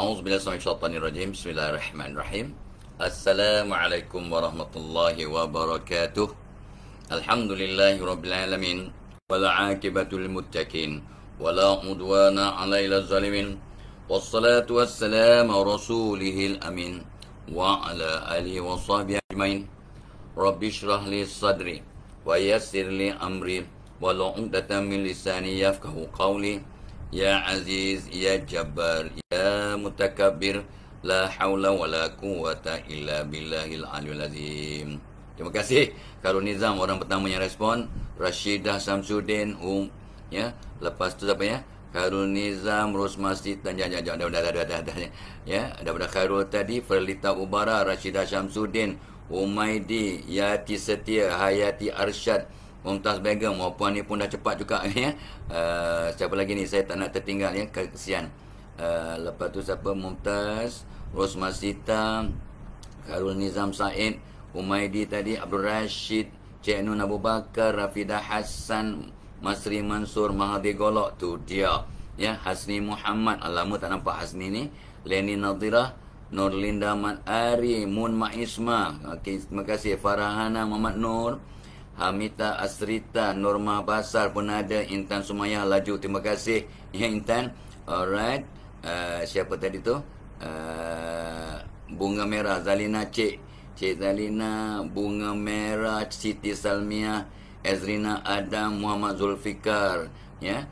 A'udzubillahi Bismillahirrahmanirrahim. Assalamualaikum warahmatullahi wabarakatuh. Alhamdulillahirabbil alamin. Wal 'aqibatu lil muttaqin. Wala 'udwana 'alal zalimin. Wassalatu wassalamu rasulihil amin. Wa 'ala alihi wa sahbihi ajmain. Rabbi shrah li sadri wa yassir li amri wahlul 'uqdatam min lisani yafqahu qawli. Ya Aziz, Ya Jabbar, Ya Mutakabbir, La hawla wa la quwata illa billahil aliyul azim. Terima kasih Khairul Nizam, orang pertama yang respon. Rashidah Samsudin, ya. Lepas tu siapa ya? Khairul Nizam, Rosmasti, dah. Ya, daripada Khairul tadi, Ferlita Ubara, Rashidah Samsudin, Umaidi, Yati Setia, Hayati Arsyad, Mumtaz Begum, puan ni pun dah cepat juga ya. Siapa lagi ni, saya tak nak tertinggal ya, kesian. Lepas tu siapa? Mumtaz, Rosmasita, Khairul Nizam Said, Umaidi tadi, Abdul Rashid, Cik Nun Abu Bakar, Rafidah Hassan, Masri Mansur, Mahathir Golok, tu dia ya. Hasni Muhammad, lama tak nampak Hasni ni. Leni Nadirah, Nurlinda Mat Ari, Mun Mak Isma, okay, terima kasih. Farahana Muhammad Nur, Hamita Asrita, Norma Basar pun ada. Intan Sumayah Laju, terima kasih ya Intan. Alright, siapa tadi tu? Bunga Merah, Zalina Cik Zalina, Bunga Merah, Siti Salmiah, Ezrina Adam, Muhammad Zulfikar ya.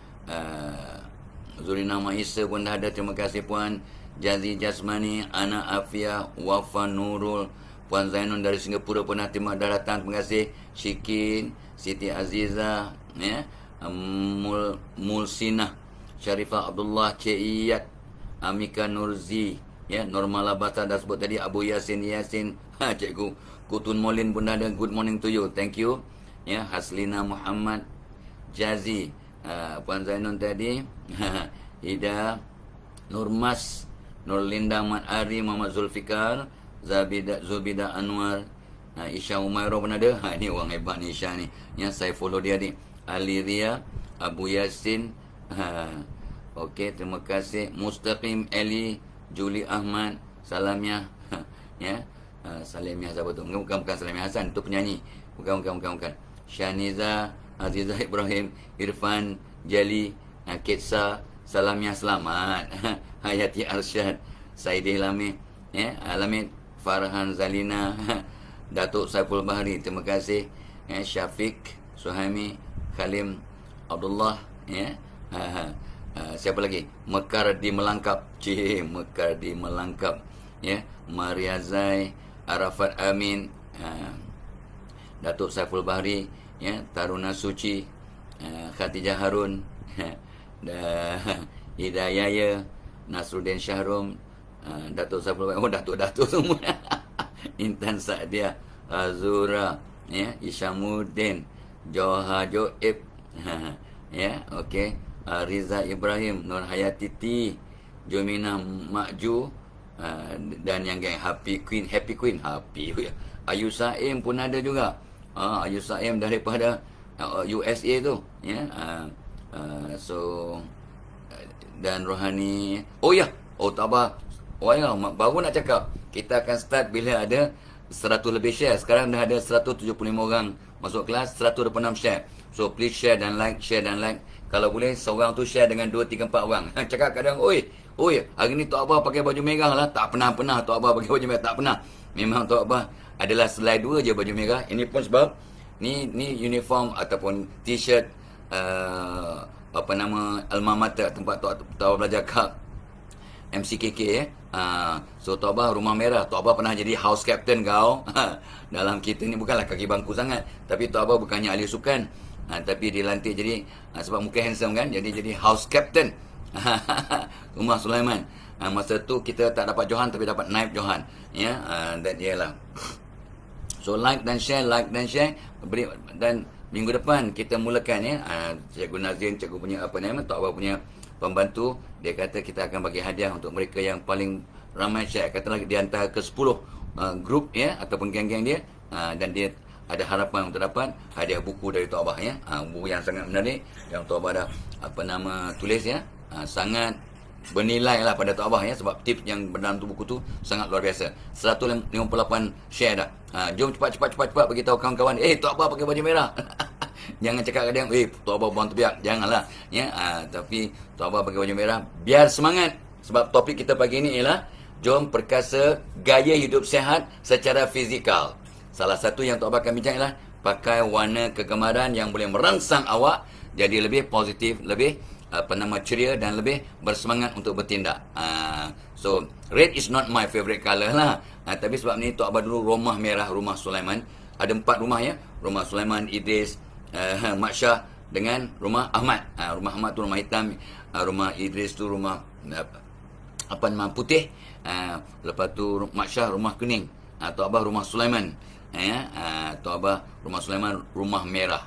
Zurina Maisa pun dah ada, terima kasih puan. Jazi Jasmani, Ana Afia, Wafa Nurul, Puan Zainun dari Singapura pun dah datang, terima kasih. Syikin, Siti Aziza ya, Mulsinah, Sharifah Abdullah, Cik Iyat, Amika Nurzi ya, Norma Labata dah sebut tadi. Abu Yasin, Cikgu Kutun Molin pun dah ada. Good morning to you, thank you ya. Haslina Muhammad, Jazi, Puan Zainun tadi, Ida Nurmas, Nurlinda Mat Ari, Muhammad Zulfikar, Zubida Anwar, Isha Umairah pun ada. Ini orang hebat ni Isha ni ya, saya follow dia ni. Aliria, Abu Yasin, okey, terima kasih. Mustaqim Eli, Juli Ahmad, Salamiah ya. Salamiah siapa tu? Bukan Salamiah Hasan, tu penyanyi. Bukan. Syaniza, Azizah Ibrahim, Irfan Jali, Ketsa, Salamiah Selamat, Hayati Arsyad, Saidih Lamih ya, Alamid, Farhan Zalina, Datuk Saiful Bahri, terima kasih ya. Syafiq Suhaimi, Khalim Abdullah ya. Siapa lagi? Mekar di Melangkap, Mekar di Melangkap ya. Maria Zai, Arafat Amin, Datuk Saiful Bahri ya. Taruna Suci, Khatijah Harun, Hidayaya, Nasruddin Syahrum, Datuk Saiful Bahri, Datuk semua. Intan Sa'diah, Azura ya, Isyamuddin, Joha Joib ya, okey. Riza Ibrahim, Nur Hayati T, Jomina Makju, dan yang geng Happy Queen. Ayu Saim pun ada juga. Ayu Saim daripada USA tu ya. So dan Rohani. Tak apa. Baru nak cakap, kita akan start bila ada 100 lebih share. Sekarang dah ada 175 orang masuk kelas, 126 share. So please share dan like. Kalau boleh seorang tu share dengan 2, 3, 4 orang. Cakap kadang, oi, hari ni Tok Abah pakai baju merah lah. Tak pernah Tok Abah pakai baju merah, tak pernah. Memang Tok Abah adalah selai 2 je baju merah. Ini pun sebab ni uniform ataupun t-shirt alma mater, tempat Tok Abah belajar kat MCKK ya. So Tok Abah rumah merah. Tok Abah pernah jadi house captain kau. Dalam kita ni bukanlah kaki bangku sangat, tapi Tok Abah bukannya ahli sukan. Tapi dilantik jadi sebab muka handsome kan, jadi house captain Rumah Sulaiman. Masa tu kita tak dapat Johan, tapi dapat naib Johan ya. Dan ialah, so like dan share. Dan minggu depan kita mulakan ya. Cikgu Nazrin, cikgu punya Tok Abah punya pembantu, dia kata kita akan bagi hadiah untuk mereka yang paling ramai share. Katalah di antara ke 10 grup ya, ataupun geng-geng dia, dan dia ada harapan untuk dapat hadiah buku dari Tok Abah ya. Buku yang sangat menarik yang Tok Abah dah tulis ya. Sangat bernilai lah pada Tok Abah ya, sebab tips yang dalam tu buku tu sangat luar biasa. 158 share dah. Jom cepat beritahu kawan-kawan, Tok Abah pakai baju merah. Jangan cakap kadang, Tok Abah buang tebiak. Janganlah ya. Tapi Tok Abah pakai baju merah biar semangat. Sebab topik kita pagi ni ialah jom perkasa gaya hidup sihat secara fizikal. Salah satu yang Tok Abah akan bincang ialah pakai warna kegemaran yang boleh merangsang awak jadi lebih positif, lebih ceria dan lebih bersemangat untuk bertindak. So red is not my favorite colour lah. Tapi sebab ni Tok Abah dulu rumah merah, rumah Sulaiman. Ada 4 rumah ya. Rumah Sulaiman, Idris, Mak Syah dengan rumah Ahmad. Rumah Ahmad tu rumah hitam, rumah Idris tu rumah putih. Lepas tu Mak Syah rumah kuning. Tok Abah rumah Sulaiman. Tok Abah rumah Sulaiman rumah merah.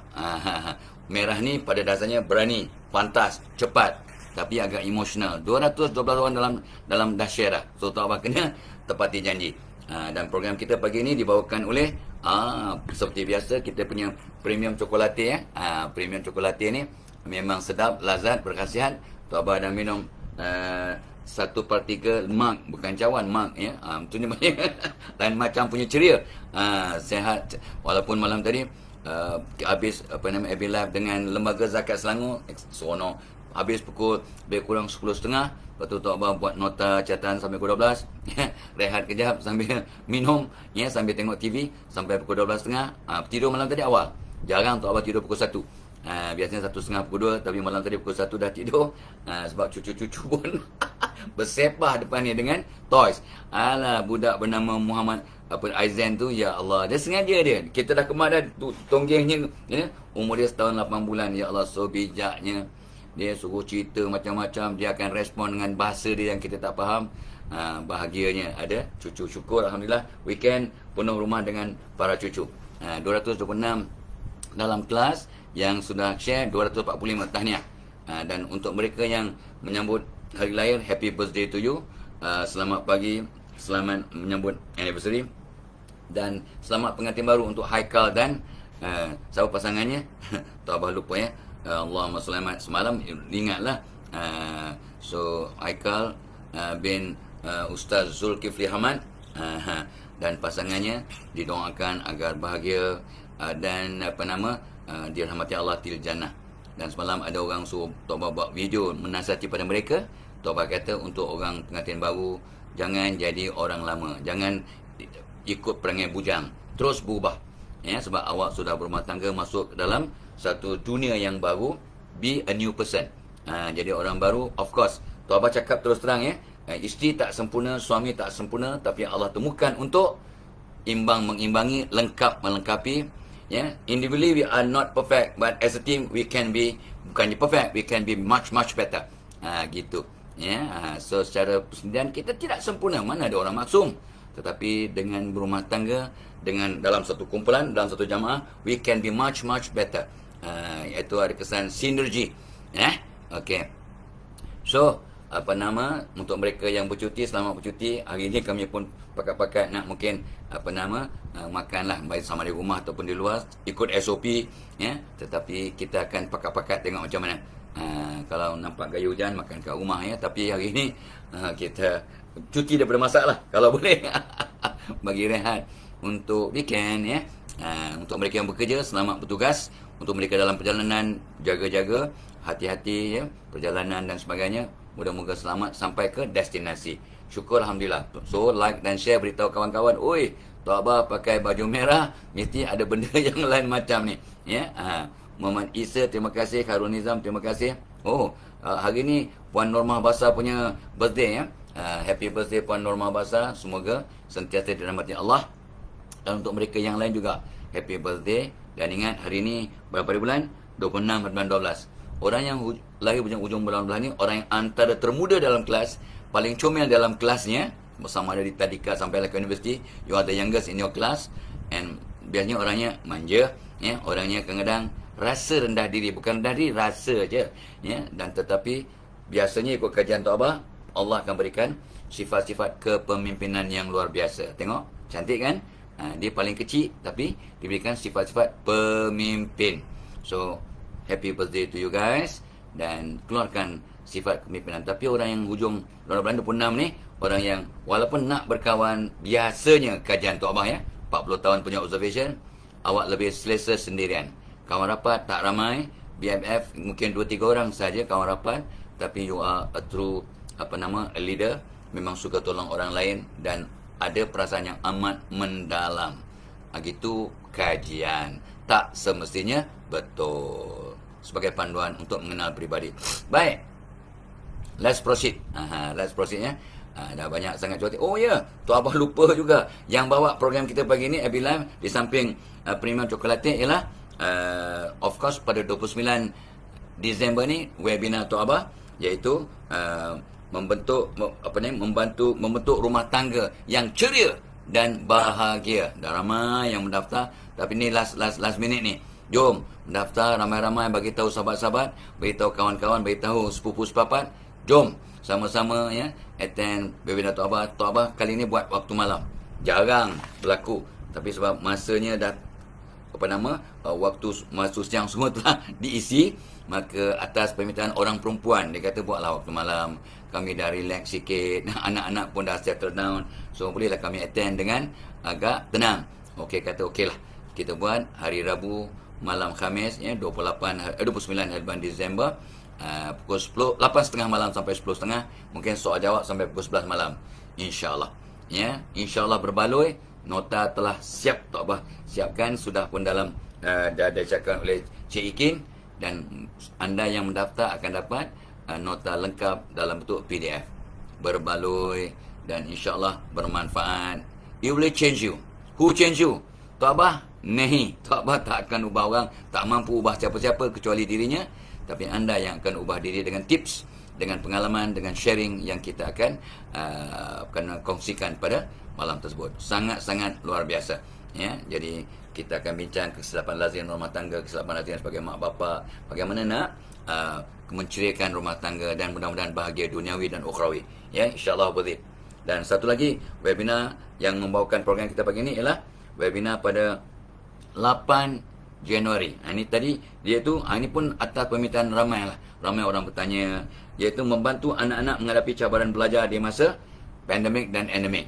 Merah ni pada dasarnya berani, pantas, cepat, tapi agak emosional. 212 orang dalam dahsyat. So Tok Abah kena tepati janji. Dan program kita pagi ni dibawakan oleh seperti biasa kita punya premium cokolate ya. Premium cokolate ni memang sedap, lazat, berkhasiat. Tok Abah dah minum 1/3 mak, bukan cawan, mak ya. Tu ni lain macam punya ceria. Sehat. Walaupun malam tadi habis AB Live dengan Lembaga Zakat Selangor, seronok. Habis pukul lebih kurang 10.30. Lepas tu Tok Abah buat nota catatan sampai pukul 12. Rehat kejap sambil minum ya, sambil tengok TV sampai pukul 12.30. Tidur malam tadi awal. Jarang Tok Abah tidur pukul 1. Biasanya 1.30 pukul 2, tapi malam tadi pukul 1 dah tidur. Sebab cucu-cucu pun bersepah depan ni dengan toys. Alah, budak bernama Muhammad Aizen tu, ya Allah, dia sengaja dia. Kita dah kemar dah tonggengnya ya? Umur dia setahun 8 bulan. Ya Allah, so bijaknya. Dia suruh cerita macam-macam, dia akan respon dengan bahasa dia yang kita tak faham. Bahagianya ada cucu. Syukur alhamdulillah weekend penuh rumah dengan para cucu. 226 dalam kelas yang sudah share, 245 tahniah. Dan untuk mereka yang menyambut hari lahir, happy birthday to you. Selamat pagi, selamat menyambut anniversary. Dan selamat pengantin baru untuk Haikal dan siapa pasangannya? Tok Abah lupa ya. Allahumma selamat. Semalam ingatlah. So Haikal bin Ustaz Zulkifli Hamad dan pasangannya didoakan agar bahagia dan dirahmati Allah til jannah. Dan semalam ada orang suruh Tok Abah buat video menasihati pada mereka. Tok Abah kata untuk orang pengantin baru, jangan jadi orang lama, jangan ikut perangai bujang, terus berubah ya, sebab awak sudah berumah tangga, masuk ke dalam satu dunia yang baru. Be a new person. Jadi orang baru. Of course Tok Abah cakap terus terang ya, isteri tak sempurna, suami tak sempurna, tapi Allah temukan untuk mengimbangi, melengkapi ya. Individually we are not perfect, but as a team we can be, bukannya perfect, we can be much better. Gitu ya. So secara persendirian kita tidak sempurna, mana ada orang maksum. Tetapi dengan berumah tangga, dengan dalam satu kumpulan, dalam satu jamaah, we can be much better. Iaitu ada kesan sinergi ya. Okay. So untuk mereka yang bercuti, selamat bercuti. Hari ini kami pun pakat-pakat nak mungkin makanlah, baik sama di rumah ataupun di luar, ikut SOP ya. Tetapi kita akan pakat-pakat tengok macam mana. Kalau nampak gaya hujan, makan kat rumah ya. Tapi hari ini kita cuti daripada masak lah kalau boleh. Bagi rehat untuk weekend ya. Untuk mereka yang bekerja, selamat bertugas. Untuk mereka dalam perjalanan, jaga-jaga, hati-hati ya, perjalanan dan sebagainya. Moga-moga selamat sampai ke destinasi. Syukur alhamdulillah. So like dan share, beritahu kawan-kawan, oi, Tok Abah pakai baju merah, mesti ada benda yang lain macam ni ya. Muhammad Isa, terima kasih. Khairul Nizam, terima kasih. Hari ni Puan Normah Basar punya birthday ya. Happy birthday Puan Normah Basar. Semoga sentiasa dirahmati Allah. Dan untuk mereka yang lain juga, happy birthday. Dan ingat, hari ni berapa hari bulan? 26 bulan 12. Orang yang lahir ujung bulan ni, orang yang antara termuda dalam kelas, paling comel dalam kelasnya, bersama ada di Tadika sampai ke universiti. You are the youngest in your class. And biasanya orangnya manja ya. Orangnya kadang-kadang rasa rendah diri. Bukan rendah diri, rasa je ya. Dan tetapi biasanya ikut kajian Tok Abah, Allah akan berikan sifat-sifat kepemimpinan yang luar biasa. Tengok, cantik kan? Dia paling kecil tapi diberikan sifat-sifat pemimpin. So happy birthday to you guys. Dan keluarkan sifat kepimpinan. Tapi orang yang hujung 26 ni, orang yang walaupun nak berkawan, biasanya kajian Tok Abah ya, 40 tahun punya observation, awak lebih selesa sendirian. Kawan rapat tak ramai, BFF mungkin 2-3 orang saja kawan rapat, tapi you are a true a leader, memang suka tolong orang lain dan ada perasaan yang amat mendalam. Gitu kajian. Tak semestinya betul. Sebagai panduan untuk mengenal pribadi. Baik. Let's proceed. Let's proceed ya. Dah banyak sangat cuaca. Oh ya, Tok Abah lupa juga. Yang bawa program kita pagi ni, Happy Life, di samping Premium Chocolate ialah of course pada 29 Disember ni webinar Tok Abah, iaitu membantu rumah tangga yang ceria dan bahagia. Dah ramai yang mendaftar, tapi ni last minute ni. Jom mendaftar ramai-ramai, bagi tahu sahabat-sahabat, bagi tahu kawan-kawan, bagi tahu sepupu-sepapat. Jom sama-sama ya attend webinar Tok Abah. Tok Abah kali ni buat waktu malam. Jarang berlaku, tapi sebab masanya dah waktu masa siang semua telah diisi, maka atas permintaan orang perempuan, dia kata buatlah waktu malam, kami dah relax sikit, anak-anak pun dah settle down, so bolehlah kami attend dengan agak tenang. Okey, kata okey lah, kita buat hari Rabu malam Khamis ya, 29 hari bulan Disember, pukul 8.30 malam sampai 10.30, mungkin soal jawab sampai pukul 11 malam, insyaAllah ya, insyaAllah berbaloi. Nota telah siap, Tok Abah siapkan, sudah pun dalam dah dicakap oleh Cik Ikin, dan anda yang mendaftar akan dapat nota lengkap dalam bentuk PDF. Berbaloi dan insyaAllah bermanfaat. It will change you. Who change you? Tok Abah? Nahi. Tok Abah tak akan ubah orang, tak mampu ubah siapa-siapa kecuali dirinya. Tapi anda yang akan ubah diri dengan tips, dengan pengalaman, dengan sharing yang kita akan kongsikan pada malam tersebut. Sangat-sangat luar biasa ya. Jadi kita akan bincang kesilapan lazim rumah tangga, kesilapan lazim sebagai mak bapa, bagaimana nak menceriakan rumah tangga, dan mudah-mudahan bahagia duniawi dan ukhrawi ya, insyaallah boleh. Dan satu lagi webinar yang membawakan program kita pagi ini ialah webinar pada 8 Januari. Ini tadi dia tu, ini pun atas permintaan ramai orang bertanya, iaitu membantu anak-anak menghadapi cabaran belajar di masa pandemik dan endemik.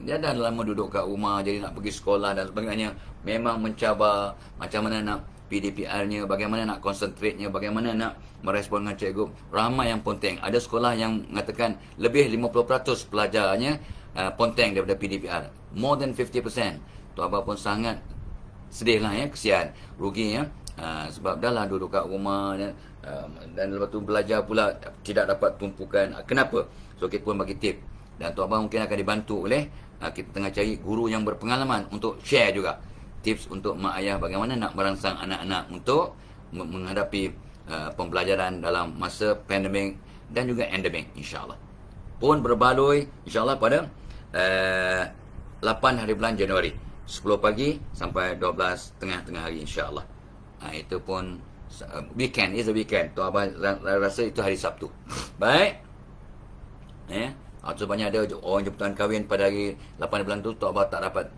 Dia dah lama duduk kat rumah, jadi nak pergi sekolah dan sebagainya memang mencabar. Macam mana nak PDPR-nya, bagaimana nak concentrate-nya, bagaimana nak merespon dengan cikgu. Ramai yang ponteng. Ada sekolah yang mengatakan lebih 50% pelajarnya ponteng daripada PDPR. More than 50%. Tok Abah pun sangat sedih lah ya, kesian, rugi ya. Sebab dah lah duduk kat rumah dan lepas tu belajar pula tidak dapat tumpukan. Kenapa? So kita pun bagi tip, dan Tok Abah mungkin akan dibantu oleh kita tengah cari guru yang berpengalaman untuk share juga tips untuk mak ayah bagaimana nak merangsang anak-anak untuk menghadapi pembelajaran dalam masa pandemik dan juga endemik, insyaAllah. Pun berbaloi insyaAllah pada 8 hari bulan Januari, 10 pagi sampai 12 tengah hari, insyaAllah. Itu pun weekend, is a weekend. Tok Abah rasa itu hari Sabtu. Baik atau banyak ada orang jemputan kahwin pada hari 8 bulan tu, Tok Abah tak dapat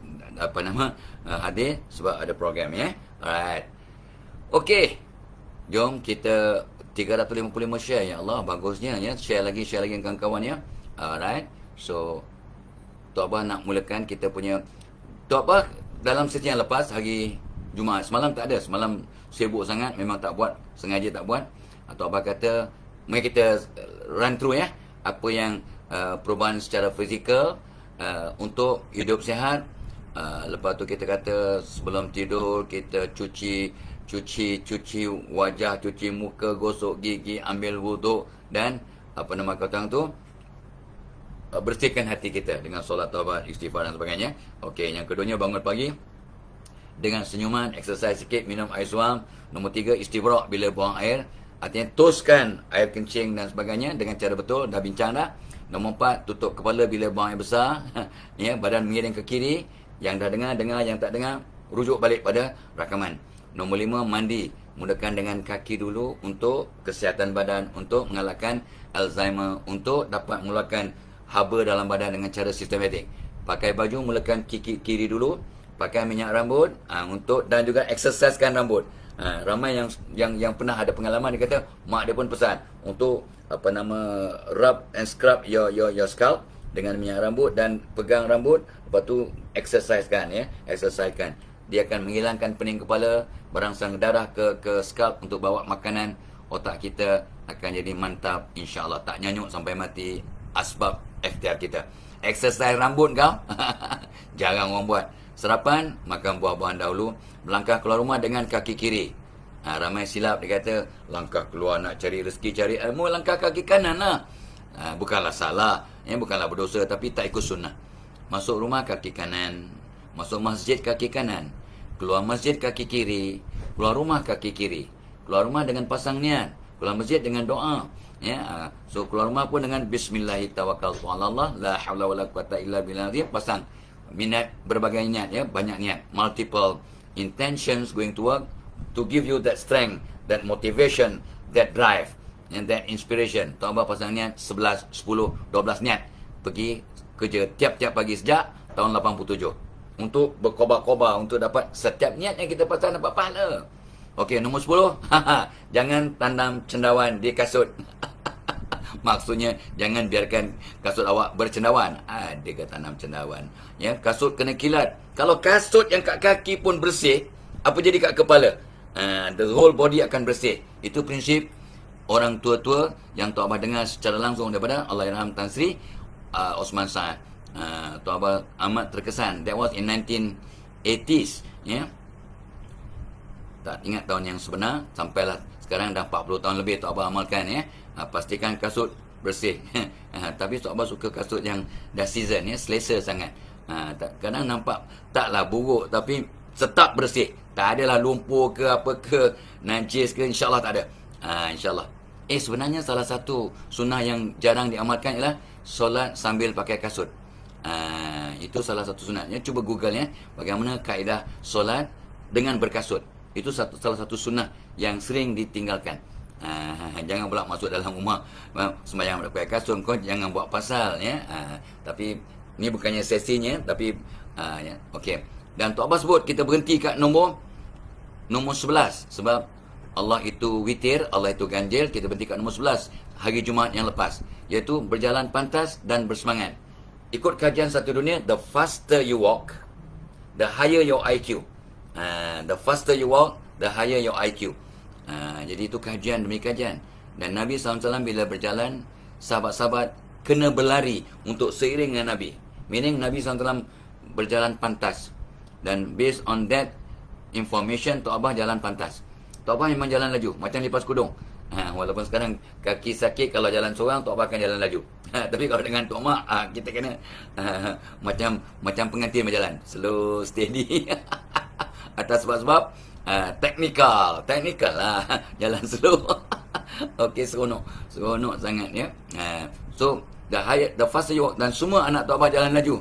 hadir sebab ada program ya. Alright. Okey. Jom kita 355 share, ya Allah, bagusnya ya. Share lagi dengan kawan-kawan ya. Alright. So Tok Abah nak mulakan kita punya. Tok Abah dalam sesi yang lepas hari Jumaat semalam tak ada, semalam sibuk sangat, memang tak buat, sengaja tak buat. Tok Abah kata mari kita run through ya, apa yang perubahan secara fizikal untuk hidup sihat. Lepas tu kita kata sebelum tidur kita cuci wajah, cuci muka, gosok gigi, ambil wuduk, dan kata tu bersihkan hati kita dengan solat, taubat, istighfar dan sebagainya. Okey, yang keduanya bangun pagi dengan senyuman, exercise sikit, minum air suam. Nombor 3, istibrak bila buang air, artinya toskan air kencing dan sebagainya dengan cara betul. Dah bincang dah. Nombor 4, tutup kepala bila buang air besar. Ya, badan mengiring ke kiri. Yang dah dengar, yang tak dengar, rujuk balik pada rakaman. Nombor 5, mandi. Mudahkan dengan kaki dulu untuk kesihatan badan, untuk mengalahkan Alzheimer, untuk dapat mengeluarkan haba dalam badan dengan cara sistematik. Pakai baju, mulakan kiri dulu. Pakai minyak rambut untuk, dan juga exercisekan rambut. Ramai yang pernah ada pengalaman, dia kata mak dia pun pesan untuk rub and scrub your scalp dengan minyak rambut dan pegang rambut, lepas tu exercise kan. Dia akan menghilangkan pening kepala, merangsang darah ke scalp untuk bawa makanan. Otak kita akan jadi mantap, insya-Allah tak nyanyuk sampai mati. Asbab ikhtiar kita. Exercise rambut kau jarang orang buat. Sarapan, makan buah-buahan dahulu. Melangkah keluar rumah dengan kaki kiri. Ramai silap, dia kata langkah keluar nak cari rezeki, cari ilmu, langkah kaki kanan lah. Bukanlah salah, bukanlah berdosa, tapi tak ikut sunnah. Masuk rumah kaki kanan, masuk masjid kaki kanan, keluar masjid kaki kiri, keluar rumah kaki kiri, keluar rumah dengan pasang niat, keluar masjid dengan doa. So keluar rumah pun dengan bismillahirrahmanirrahim, la haula wala quwata illa billah, pasang minat, berbagai niat, banyak niat, multiple intentions going to work to give you that strength, that motivation, that drive and that inspiration. Tuan Abah pasang niat 11, 10, 12 niat pergi kerja tiap-tiap pagi sejak tahun 87 untuk berkobar-kobar untuk dapat setiap niat yang kita pasang dapat pahala. Okey, nombor 10, jangan tanam cendawan di kasut. Maksudnya jangan biarkan kasut awak bercendawan. Dia kata tanam cendawan. Kasut kena kilat. Kalau kasut yang kat kaki pun bersih, apa jadi kat kepala? The whole body akan bersih. Itu prinsip orang tua-tua yang Tok Abah dengar secara langsung daripada Allahyarham Tan Sri Osman Saad. Tok Abah amat terkesan. That was in 1980s. Tak ingat tahun yang sebenar. Sampailah sekarang dah 40 tahun lebih Tok Abah amalkan. Pastikan kasut bersih. Tapi Tok Abah suka kasut yang dah season, selesa sangat. Kadang nampak taklah buruk, tapi tetap bersih. Tak adalah lumpur ke apa ke, najis ke, insya-Allah tak ada. Insya-Allah. Sebenarnya salah satu sunnah yang jarang diamalkan ialah solat sambil pakai kasut. Itu salah satu sunnahnya. Cuba Google bagaimana kaedah solat dengan berkasut. Itu salah satu sunnah yang sering ditinggalkan. Jangan pula masuk dalam rumah sembahyang pakai kasut, kau jangan buat pasal tapi ni bukannya sesinya, tapi okey. Dan Tok Abah sebut kita berhenti kat nombor 11 sebab Allah itu witir, Allah itu ganjil. Kita berhenti kat nombor 11 hari Jumaat yang lepas, iaitu berjalan pantas dan bersemangat. Ikut kajian satu dunia, the faster you walk, the higher your IQ. The faster you walk, the higher your IQ. Jadi itu kajian demi kajian. Dan Nabi SAW bila berjalan, sahabat-sahabat kena berlari untuk seiring dengan Nabi. Meaning Nabi SAW berjalan pantas. Dan based on that information, Tok Abah jalan pantas. Tok Abah memang jalan laju, macam lipas kudung. Walaupun sekarang kaki sakit, kalau jalan seorang, Tok Abah akan jalan laju. Tapi kalau dengan Tok Mak, kita kena macam pengantin berjalan, slow, steady. Atas sebab-sebab teknikal lah, jalan slow. Okey, seronok sangat So the faster you walk, dan semua anak Tok Abah jalan laju.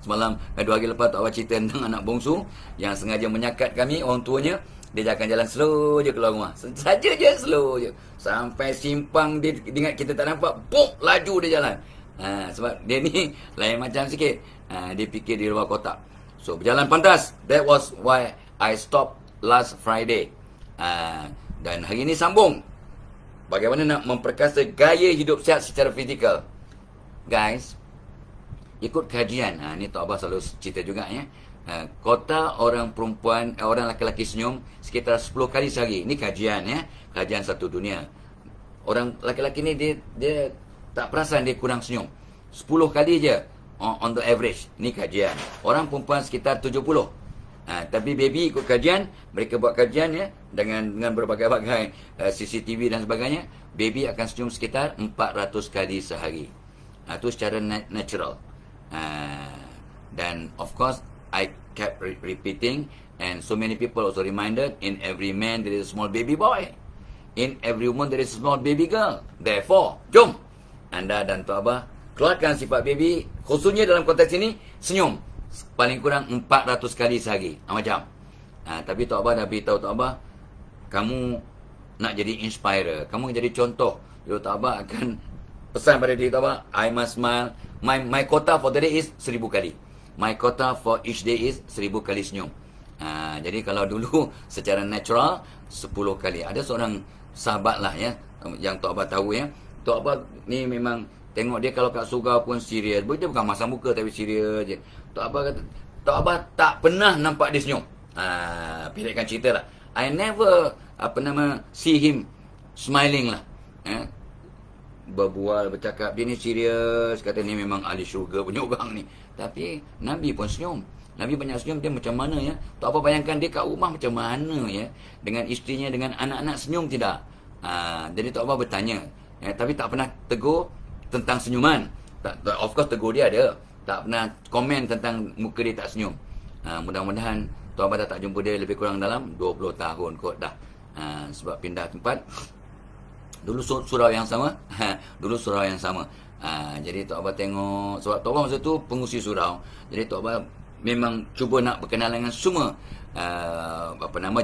Semalam 2 hari lepas Tok Abah cerita tentang anak bongsu yang sengaja menyakat kami, orang tuanya. Dia akan jalan slow je keluar rumah, saja je slow je, sampai simpang dia ingat kita tak nampak, buk, laju dia jalan. Sebab dia ni lain macam sikit. Dia fikir di luar kotak. So berjalan pantas. That was why I stopped last Friday. Dan hari ini sambung bagaimana nak memperkasa gaya hidup sihat secara fizikal. Guys, ikut kajian, ni Tok Abah selalu cerita juga kota orang perempuan, orang lelaki senyum sekitar 10 kali sehari. Ini kajian kajian satu dunia. Orang lelaki ni dia tak perasan dia kurang senyum 10 kali je on the average. Ini kajian. Orang perempuan sekitar 70. Tapi baby ikut kajian, mereka buat kajian dengan berbagai-bagai CCTV dan sebagainya, baby akan senyum sekitar 400 kali sehari. Itu secara natural. Dan of course I kept repeating, and so many people also reminded, in every man there is a small baby boy, in every woman there is a small baby girl. Therefore, jom anda dan Tok Abah keluarkan sifat baby, khususnya dalam konteks ini, senyum paling kurang 400 kali sehari. Macam tapi Tok Abah dah beritahu Tok Abah, kamu nak jadi inspirer, kamu jadi contoh. Jadi Tok Abah akan pesan pada diri Tok Abah, I must smile. My quota for the day is 1000 kali. My quota for each day is 1000 kali senyum. Jadi kalau dulu secara natural 10 kali. Ada seorang sahabat lah ya, yang Tok Abah tahu ya. Tok Abah ni memang tengok dia kalau kat surau pun serius. Dia bukan masam muka tapi serius je. Tok Abah kata, Tok Abah tak pernah nampak dia senyum. Pilihkan cerita lah. I never see him smiling lah. Berbual, bercakap, dia ni serius. Kata ni memang ahli syurga punya orang ni. Tapi Nabi pun senyum. Nabi banyak senyum. Dia macam mana ya? Tak apa, bayangkan dia kat rumah macam mana ya, dengan isterinya, dengan anak-anak, senyum tidak? Jadi Tok Abah bertanya ya, tapi tak pernah tegur tentang senyuman. Of course tegur dia ada, tak pernah komen tentang muka dia tak senyum. Mudah-mudahan Tok Abah dah tak jumpa dia lebih kurang dalam 20 tahun kot dah. Sebab pindah tempat. Dulu surau yang sama. Dulu surau yang sama. Jadi Tok Abah tengok, sebab Tok Abah masa tu pengusi surau. Jadi Tok Abah memang cuba nak berkenalan dengan semua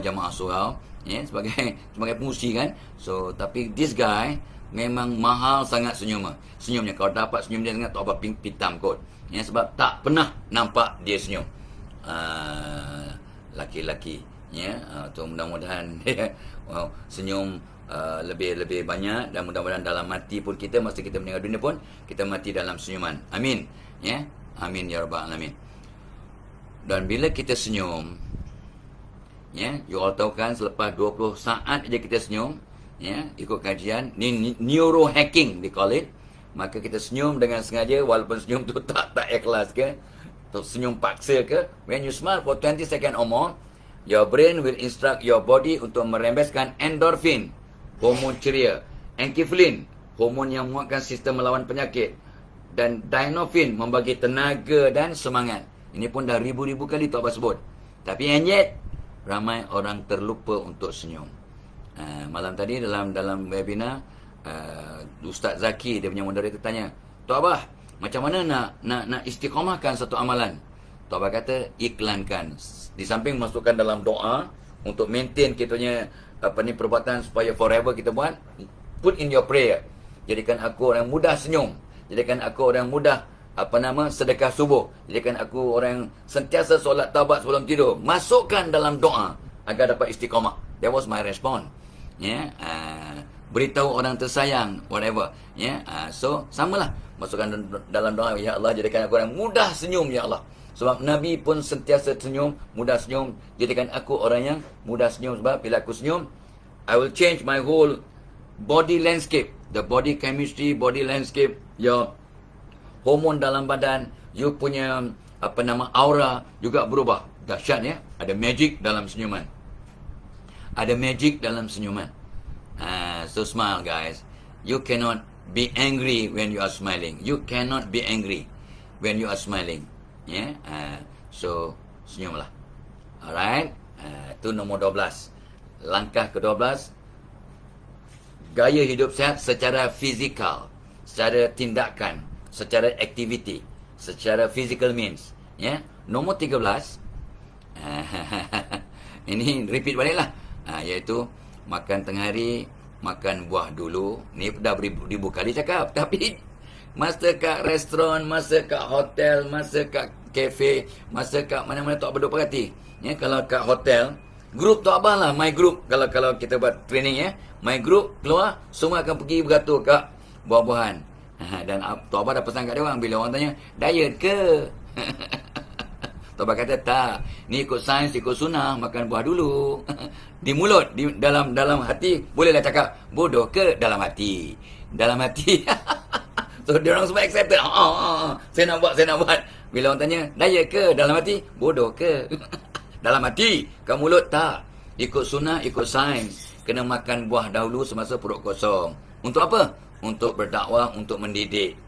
jamaah surau ya, sebagai pengusi kan. So tapi this guy memang mahal sangat senyumnya. Kalau dapat senyum dia sangat, Tok Abah pitam kot ya, sebab tak pernah nampak dia senyum. Laki-laki ya, tu mudah-mudahan senyum lebih banyak, dan mudah-mudahan dalam mati pun kita, masa kita meninggal dunia pun kita mati dalam senyuman. Amin ya, amin ya rabbal alamin. Dan bila kita senyum ya, you all tahu kan, selepas 20 saat je kita senyum ya, ikut kajian ni neurohacking they call it. Maka kita senyum dengan sengaja, walaupun senyum tu tak ikhlas ke, atau senyum paksa ke. When you smile for 20 seconds or more, your brain will instruct your body untuk merembeskan endorfin, hormon ceria, enkifalin, hormon yang menguatkan sistem melawan penyakit, dan dynorphin, membagi tenaga dan semangat. Ini pun dah ribu-ribu kali Tok Abah sebut. Tapi and yet ramai orang terlupa untuk senyum. Malam tadi dalam webinar, Ustaz Zaki, dia punya moderator, tanya, Tok Abah, macam mana nak istiqamahkan satu amalan? Tok Abah kata, iklankan. Di samping masukkan dalam doa untuk maintain kita punya perbuatan supaya forever kita buat, put in your prayer. Jadikan aku orang mudah senyum. Jadikan aku orang mudah sedekah subuh. Jadikan aku orang yang sentiasa solat taubat sebelum tidur. Masukkan dalam doa agar dapat istiqamah. That was my response. Beritahu orang tersayang, whatever. So samalah, masukkan dalam doa, ya Allah, jadikan aku orang mudah senyum, ya Allah. Sebab Nabi pun sentiasa senyum, mudah senyum. Jadikan aku orang yang mudah senyum. Sebab bila aku senyum, I will change my whole body landscape. The body chemistry, body landscape, your hormon dalam badan, you punya aura juga berubah. Dahsyat ya. Ada magic dalam senyuman. Ada magic dalam senyuman. So smile guys. You cannot be angry when you are smiling. You cannot be angry when you are smiling. So senyumlah. Alright. Itu nombor 12. Langkah ke-12, gaya hidup sihat secara fizikal, secara tindakan, secara aktiviti, secara physical means. Nombor 13, ini repeat baliklah, iaitu makan tengah hari, makan buah dulu. Ni dah beribu kali cakap, tapi masa kat restoran, masa kat hotel, masa kat kafe, masa kat mana-mana Tok Abah duk perhati. Kalau kat hotel, grup Tok Abah lah, my group, kalau kita buat training my group keluar, semua akan pergi beratur kat buah-buahan. Dan Tok Abah dah pesan kat dia orang, bila orang tanya, diet ke? Tok Abah kata, tak, ni ikut sains, ikut sunnah, makan buah dulu. Di mulut, dalam hati, bolehlah cakap, bodoh ke? Dalam hati. Dalam hati. So, dia orang semua excited. Saya nak buat. Bila orang tanya, diet ke? Dalam hati, bodoh ke? Dalam hati. Kat mulut, tak. Ikut sunnah, ikut sains. Kena makan buah dahulu semasa perut kosong. Untuk apa? Untuk berdakwah, untuk mendidik.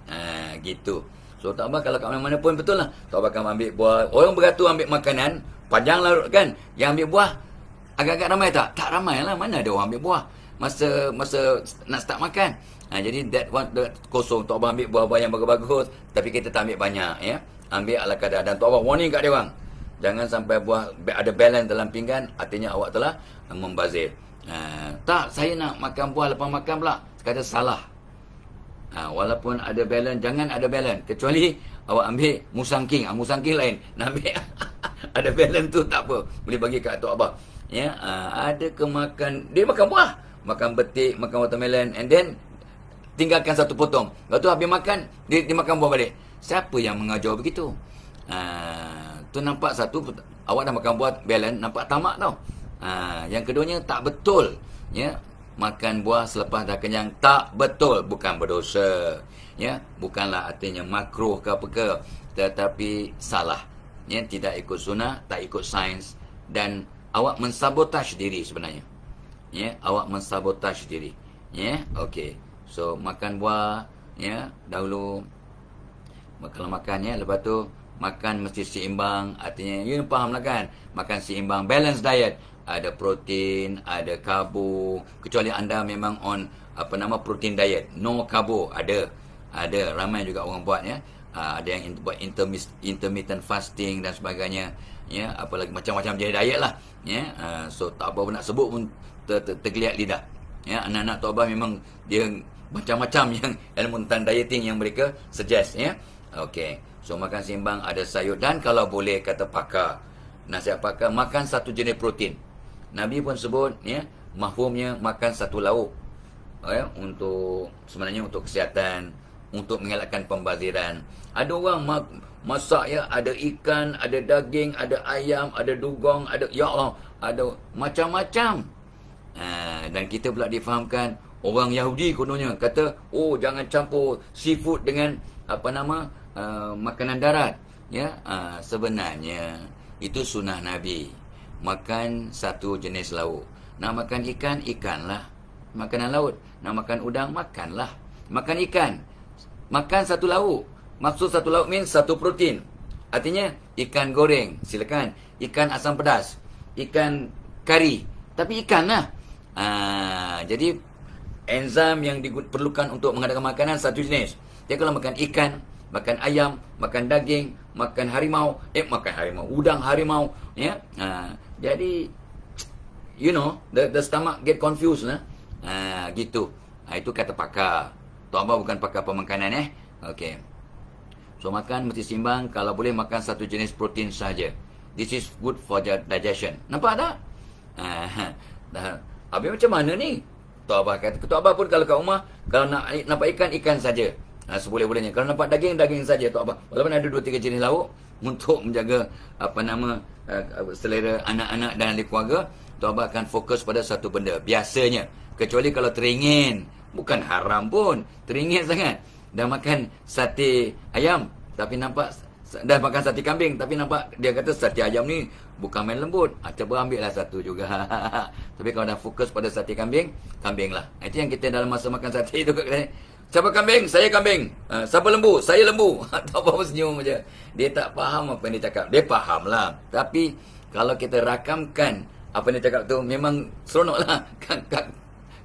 Gitu. So Tok Abah kalau kat mana-mana pun betul lah. Tok Abah akan ambil buah. Orang beratur ambil makanan, panjang larut kan. Yang ambil buah, agak-agak ramai tak? Tak ramai lah. Mana ada orang ambil buah masa nak start makan. Jadi that kosong. Tok Abah ambil buah-buah yang bagus-bagus, tapi kita tak ambil banyak. Ambil ala kadar. Dan Tok Abah warning kat dia orang, jangan sampai buah ada balance dalam pinggan, artinya awak telah membazir. Tak, saya nak makan buah lepas makan pula. Kata salah. Walaupun ada balance, jangan ada balance. Kecuali awak ambil musang king. Musang king lain. Nak ambil Ada balance tu tak apa, boleh bagi kat Tok Abah. Ya, ada ke makan, dia makan buah, makan betik, makan watermelon, and then tinggalkan satu potong. Lepas tu habis makan, dia makan buah balik. Siapa yang mengajar begitu? Tu nampak satu, awak dah makan buah balance, nampak tamak tau. Yang keduanya tak betul. Ya, makan buah selepas dah kenyang tak betul, bukan berdosa. Ya, bukanlah artinya makruh ke apa ke, tetapi salah. Ya, tidak ikut sunnah, tak ikut sains, dan awak mensabotaj diri sebenarnya. Ya, awak mensabotaj diri. Ya, okey. So makan buah, ya, dahulu kalau makan, ya, lepas tu makan mesti seimbang, artinya you faham lah kan, makan seimbang, balance diet, ada protein, ada karbo, kecuali anda memang on protein diet, no karbo, ada ramai juga orang buat, ya. Ada yang buat intermittent fasting dan sebagainya, ya, apalagi macam-macam jenis diet lah, ya. So tak apa nak sebut pun tergeliat lidah, ya. Anak-anak Tok Abah memang dia macam-macam yang ilmu tentang dieting yang mereka suggest, ya. Okey, so makan seimbang, ada sayur, dan kalau boleh kata pakar, nasihat pakar, makan satu jenis protein. Nabi pun sebut, ya, mafhumnya makan satu lauk, ya, untuk sebenarnya untuk kesihatan, untuk mengelakkan pembaziran. Ada orang masak, ya, ada ikan, ada daging, ada ayam, ada dugong, ada, ya Allah, ada macam-macam. Dan kita pula difahamkan, orang Yahudi kononnya kata, oh jangan campur seafood dengan makanan darat, ya. Sebenarnya itu sunnah Nabi, makan satu jenis lauk. Nak makan ikan, ikanlah makanan laut. Nak makan udang, makanlah makan ikan. Makan satu lauk, maksud satu lauk means satu protein. Artinya ikan goreng, silakan. Ikan asam pedas, ikan kari, tapi ikan lah. Jadi enzim yang diperlukan untuk mengadakan makanan satu jenis. Dia kalau makan ikan, makan ayam, makan daging, makan harimau, udang harimau, ya. Jadi you know, the stomach get confused lah. Gitu. Itu kata pakar. Tok Abah bukan pakar pemakanan, Okey. So makan mesti seimbang, kalau boleh makan satu jenis protein saja. This is good for the digestion. Nampak tak? Habis macam mana ni? Tok Abah kata, Tok Abah pun kalau kat rumah, kalau nak nampak ikan, ikan saja. Seboleh-bolehnya. Kalau nampak daging, daging saja, Tok Abah. Walaupun ada 2-3 jenis lauk untuk menjaga selera anak-anak dan ahli keluarga, Tok Abah akan fokus pada satu benda. Biasanya, kecuali kalau teringin, bukan haram pun, teringin sangat, dah makan sate ayam, tapi nampak, dah makan sate kambing, tapi nampak dia kata sate ayam ni bukan main lembut, cuba ambil lah satu juga. Tapi kalau dah fokus pada sate kambing, kambing lah. Itu yang kita dalam masa makan sate tu, siapa kambing? Saya kambing. Siapa lembu? Saya lembu. Tak apa, senyum je. Dia tak faham apa yang dia cakap. Dia faham lah, tapi kalau kita rakamkan apa yang dia cakap tu, memang seronok lah.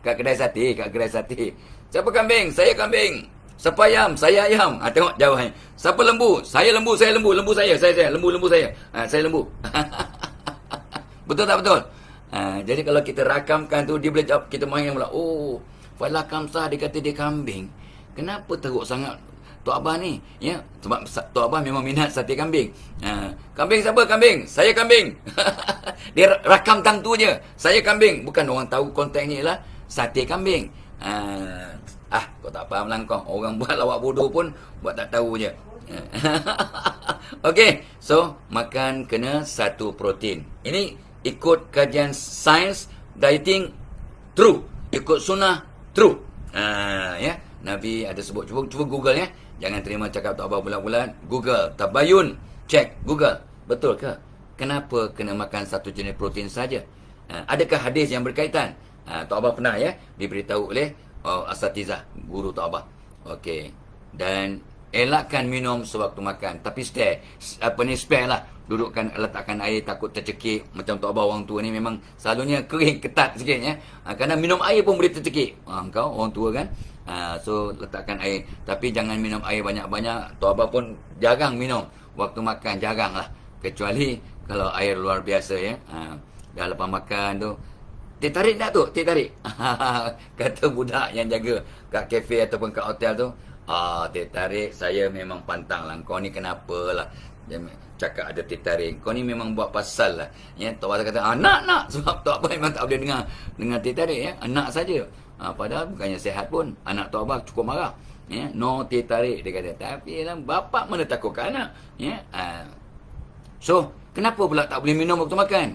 Kat kedai sate, siapa kambing? Saya kambing. Siapa ayam? Saya ayam. Tengok jawabannya. Siapa lembu? Saya lembu, lembu saya, lembu saya. Saya lembu. Betul tak betul? Jadi kalau kita rakamkan tu, dia boleh jawab, kita main pula. Oh, Falah Kamsah dia kata dia kambing. Kenapa teruk sangat Tok Abah ni? Ya, sebab Tok Abah memang minat sate kambing. Kambing siapa? Kambing. Saya kambing. Dia rakam tang tu je. Saya kambing. Bukan orang tahu konteksnya ialah sate kambing. Kau tak faham lah kau. Orang buat lawak bodoh pun buat tak tahu je. Okey, so makan kena satu protein. Ini ikut kajian sains dieting true. Ikut sunnah true. Ya, Nabi ada sebut, cuba Google, ya. Jangan terima cakap Tok Abah bulat-bulat. Google, tabayun, check Google. Betul ke? Kenapa kena makan satu jenis protein saja? Adakah hadis yang berkaitan? Tok Abah pernah, ya, diberitahu oleh asatizah, guru Tok Abah. Okey. Dan elakkan minum sewaktu makan, tapi spare lah. Dudukkan, letakkan air, takut tercekik. Macam Tok Abah orang tua ni memang selalunya kering, ketat sikit, ya. Kerana minum air pun boleh tercekik. Kau orang tua kan. So letakkan air, tapi jangan minum air banyak-banyak. Tok Abah pun jarang minum waktu makan, jarang lah. Kecuali kalau air luar biasa, ya. Dah lepas makan tu, teh tarik tak tu? Teh tarik. Kata budak yang jaga kat kafe ataupun kat hotel tu, teh tarik saya memang pantang lah. Kau ni kenapa lah Dia cakap ada teh tarik. Kau ni memang buat pasal lah. Ya, Tok Abah kata, nak. Sebab Tok Abah memang tak boleh dengar teh tarik. Ya. Nak saja. Padahal bukannya sehat pun. Anak Tok Abah cukup marah. Ya. No teh tarik, dia kata. Tapi bapak mana takutkan anak. Ya. So, kenapa pula tak boleh minum waktu makan?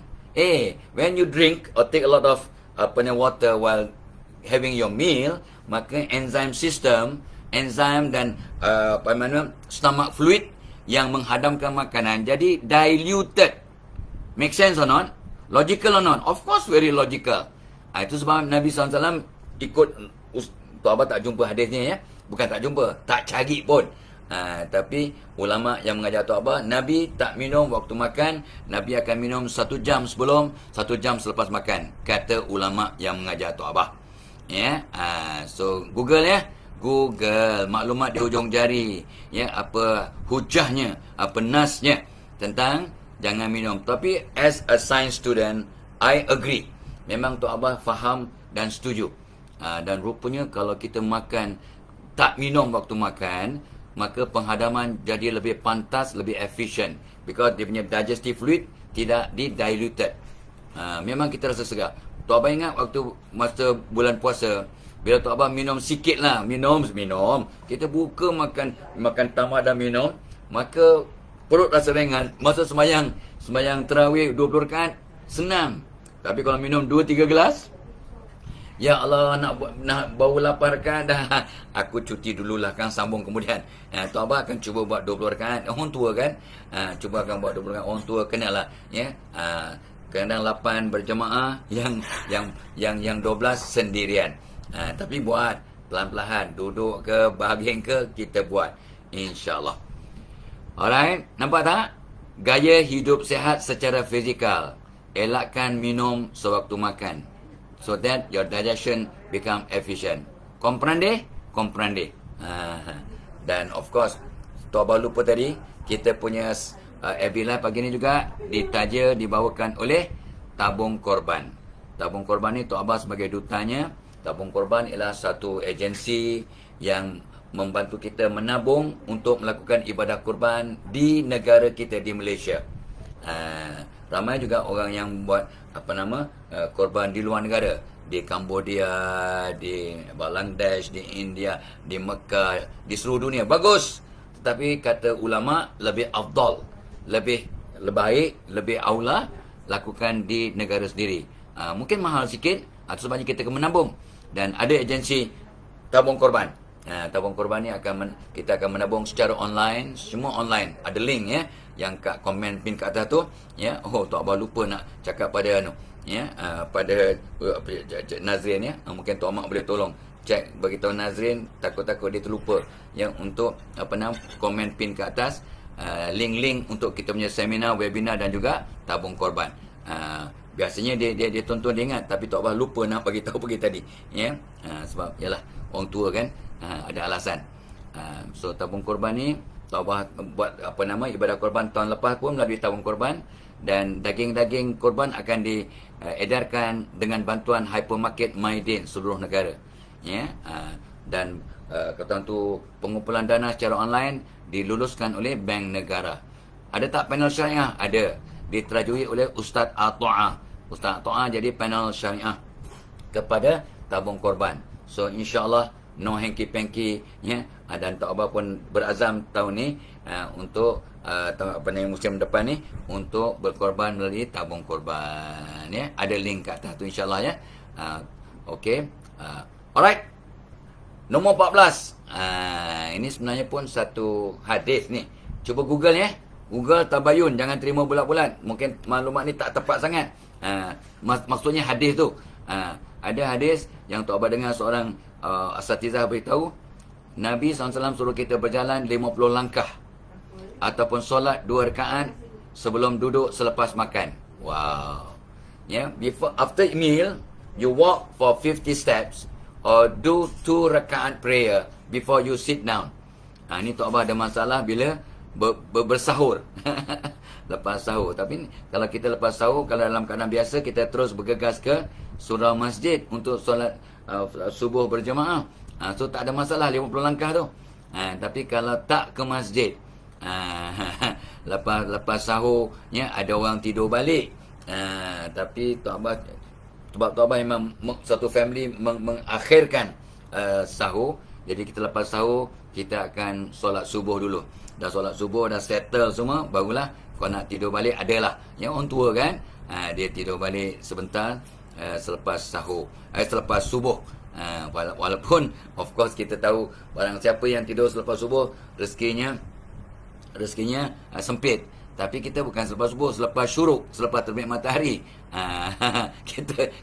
When you drink or take a lot of water while having your meal, maka enzyme dan stomach fluid yang menghadamkan makanan jadi diluted. Make sense or not? Logical or not? Of course very logical. Itu sebab Nabi SAW ikut, Tok Abah tak jumpa hadisnya ya. Bukan tak jumpa, tak cari pun. Tapi ulama yang mengajar Tok Abah, Nabi tak minum waktu makan, Nabi akan minum 1 jam sebelum, 1 jam selepas makan. Kata ulama yang mengajar Tok Abah. Ya, so Google ya. Google maklumat di hujung jari, ya, apa hujahnya, apa nasnya tentang jangan minum. Tapi as a science student, I agree. Memang Tok Abah faham dan setuju. Dan rupanya kalau kita makan tak minum waktu makan, maka penghadaman jadi lebih pantas, lebih efisien, because dia punya digestive fluid tidak diluted. Memang kita rasa segar. Tok Abah ingat waktu masa bulan puasa, bila Tok Abah minum sikit lah, minum. Kita buka makan tamak dan minum, maka perut rasa ringan. Masa sembahyang tarawih 20 rakaat, senang. Tapi kalau minum 2-3 gelas, ya Allah, nak bau 8 rakaat dah. Aku cuti dululah, kan sambung kemudian. Tok Abah akan cuba buat 20 rakaat. Orang tua kan, cuba akan buat 20 rakaat. Orang tua kenalah, ya. Kadang 8 berjemaah, yang 12 sendirian. Tapi buat pelan-pelan, duduk ke, bahagian ke, kita buat, insyaAllah. Alright, nampak tak? Gaya hidup sihat secara fizikal. Elakkan minum sewaktu makan, so that your digestion become efficient. Comprende? Dan of course, Tok Abah lupa tadi, kita punya FB Live pagi ni juga ditaja, dibawakan oleh Tabung Korban. Tabung Korban ni Tok Abah sebagai dutanya. Tabung Korban ialah satu agensi yang membantu kita menabung untuk melakukan ibadah kurban di negara kita, di Malaysia. Ramai juga orang yang buat korban di luar negara, di Cambodia, di Bangladesh, di India, di Mekah, di seluruh dunia. Bagus. Tetapi kata ulama, lebih afdal, lebih baik, lebih aula lakukan di negara sendiri. Mungkin mahal sikit, atau sebabnya kita akan menabung. Dan ada agensi Tabung Korban. Tabung Korban ni kita akan menabung secara online, semua online. Ada link ya, yang kat komen pin kat atas tu, ya. Tok Abah lupa nak cakap pada pada Nazrin ya. Mungkin Tok Mak boleh tolong cek, bagi tahu Nazrin, takut-takut dia terlupa ya, untuk komen pin kat atas link-link untuk kita punya seminar, webinar dan juga Tabung Korban. Biasanya dia tonton, dia ingat, tapi Tok Abah lupa nak bagi tahu pagi tadi, ya. Sebab yalah, orang tua kan, ada alasan. So Tabung Korban ni Tok Abah buat ibadah korban tahun lepas pun melalui Tabung Korban, dan daging-daging korban akan diedarkan dengan bantuan hypermarket Maidin seluruh negara, ya. Dan kata tu, pengumpulan dana secara online diluluskan oleh Bank Negara. Ada tak panel syariah? Ada. Diterajui oleh Ustaz Ato'ah. Ustaz Ato'ah jadi panel syariah kepada Tabung Korban. So insyaAllah no hanky-panky, ya. Dan Tok Abah pun berazam tahun ni untuk musim depan ni untuk berkorban melalui Tabung Korban, ya. Ada link kat atas tu insyaAllah, ya. Okey. Alright. Nombor 14. Ini sebenarnya pun satu hadis ni. Cuba Google ya. Google tabayun, jangan terima bulat-bulat. Mungkin maklumat ni tak tepat sangat. Maksudnya hadis tu. Ada hadis yang Tok Abah dengar seorang asatizah beritahu, Nabi SAW suruh kita berjalan 50 langkah ataupun solat 2 rakaat sebelum duduk selepas makan. Wow. Yeah, after meal you walk for 50 steps or do 2 rakaat prayer before you sit down. Ini Tok Abah ada masalah bila bersahur. Lepas sahur. Tapi kalau kita lepas sahur, kalau dalam keadaan biasa, kita terus bergegas ke surau masjid untuk solat subuh berjemaah. So tak ada masalah 50 langkah tu. Tapi kalau tak ke masjid, lepas sahur ya, ada orang tidur balik. Tapi Tok Abah, sebab Tok Abah memang satu family mengakhirkan sahur. Jadi kita lepas sahur, kita akan solat subuh dulu. Dah solat subuh, dah settle semua, barulah kau nak tidur balik. Adalah yang orang tua kan, dia tidur balik sebentar selepas sahur, selepas subuh. Walaupun of course kita tahu barang siapa yang tidur selepas subuh rezekinya sempit. Tapi kita bukan selepas subuh, selepas syuruk, selepas terbit matahari.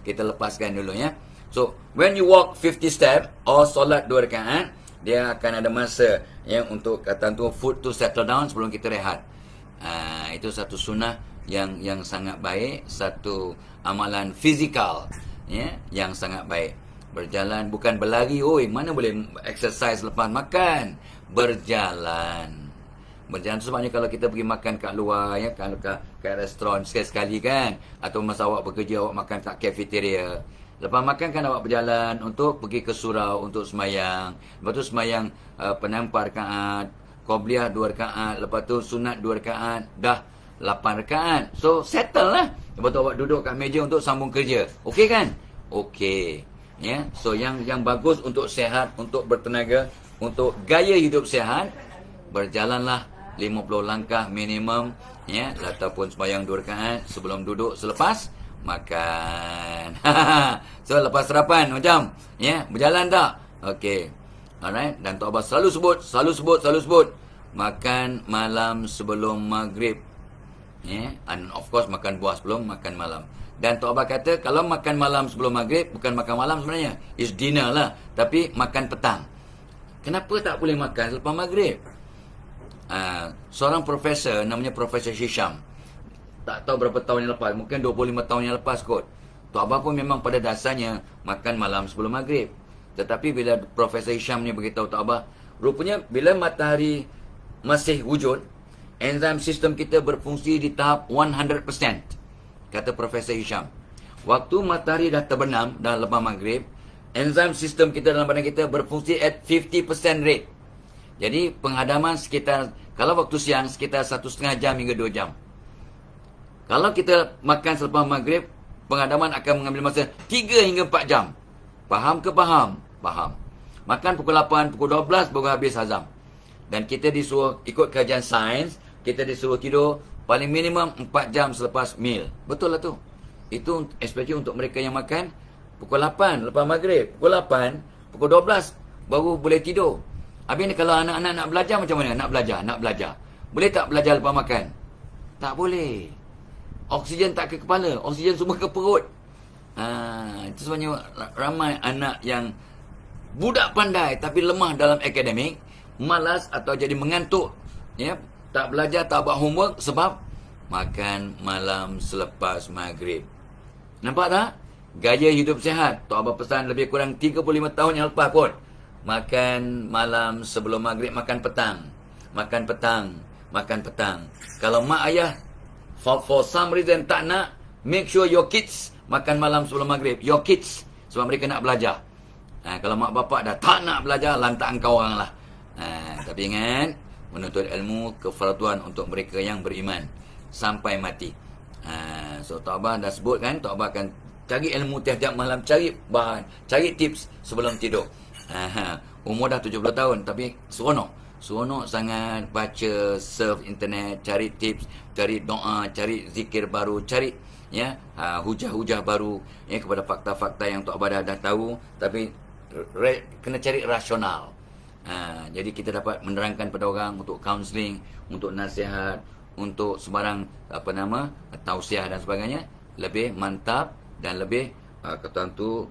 Kita lepaskan dulu ya. So, when you walk 50 step or solat 2 rakaat, dia akan ada masa ya untuk kata tu foot to settle down sebelum kita rehat. Itu satu sunnah yang sangat baik, satu amalan fizikal ya yang sangat baik. Berjalan bukan berlari. Oi, mana boleh exercise lepas makan? Berjalan tu sebabnya kalau kita pergi makan kat luar ya, kalau kat restoran sekali-sekali kan, atau masa awak bekerja awak makan kat cafeteria, lepas makan kan awak berjalan untuk pergi ke surau untuk semayang. Lepas tu semayang 4 rakaat, qabliyah 2 rakaat, lepas tu sunat 2 rakaat, dah 8 rakaat. So settle lah. Lepas tu awak duduk kat meja untuk sambung kerja. Okey kan? Okey. Ya, so yang bagus untuk sehat, untuk bertenaga, untuk gaya hidup sehat, berjalanlah 50 langkah minimum ya, ataupun sembahyang 2 rakaat sebelum duduk selepas makan. So lepas sarapan macam ya, berjalan tak? Okey. Alright, dan Tok Abah selalu sebut makan malam sebelum maghrib. Ya, and of course makan buah sebelum makan malam. Dan Tok Abah kata kalau makan malam sebelum maghrib bukan makan malam sebenarnya, is dinner lah, tapi makan petang. Kenapa tak boleh makan selepas maghrib? Seorang profesor namanya Profesor Hisham, tak tahu berapa tahun yang lepas, mungkin 25 tahun yang lepas kot, Tok Abah pun memang pada dasarnya makan malam sebelum maghrib. Tetapi bila Profesor Hisham ni beritahu Tok Abah, rupanya bila matahari masih wujud, enzim sistem kita berfungsi di tahap 100%. Kata Profesor Hisham, waktu matahari dah terbenam, dah lepas maghrib, enzim sistem kita dalam badan kita berfungsi at 50% rate. Jadi penghadaman sekitar, kalau waktu siang sekitar 1,5 jam hingga 2 jam. Kalau kita makan selepas maghrib, penghadaman akan mengambil masa 3 hingga 4 jam. Faham ke faham? Faham. Makan pukul 8, pukul 12 baru habis hazam. Dan kita disuruh, ikut kajian sains, kita disuruh tidur paling minimum 4 jam selepas meal. Betul lah tu. Itu especially untuk mereka yang makan pukul 8 lepas maghrib. Pukul 8, pukul 12 baru boleh tidur. Habis ni kalau anak-anak nak belajar macam mana? Nak belajar. Boleh tak belajar lepas makan? Tak boleh. Oksigen tak ke kepala, oksigen semua ke perut. Itu sebabnya ramai anak yang budak pandai tapi lemah dalam akademik, malas atau jadi mengantuk, ya, tak belajar, tak buat homework sebab makan malam selepas maghrib. Nampak tak? Gaya hidup sehat. Tok Abah pesan lebih kurang 35 tahun yang lepas pun. Makan malam sebelum maghrib, makan petang. Kalau mak ayah for some reason tak nak, make sure your kids makan malam sebelum maghrib. Your kids, sebab mereka nak belajar. Kalau mak bapak dah tak nak belajar, lantak engkau orang lah. Tapi ingat, menuntut ilmu kefarduan untuk mereka yang beriman sampai mati. So Tok Abah dah sebut kan, Tok Abah akan cari ilmu tiap-tiap malam, cari bahan, cari tips sebelum tidur. Umur dah 70 tahun tapi seronok sangat baca, surf internet, cari tips, cari doa, cari zikir baru, cari ya hujah-hujah baru ya kepada fakta-fakta yang Tok Abah dah tahu, tapi kena cari rasional. Jadi kita dapat menerangkan pada orang untuk counselling, untuk nasihat, untuk sebarang tausiah dan sebagainya lebih mantap dan lebih kata tu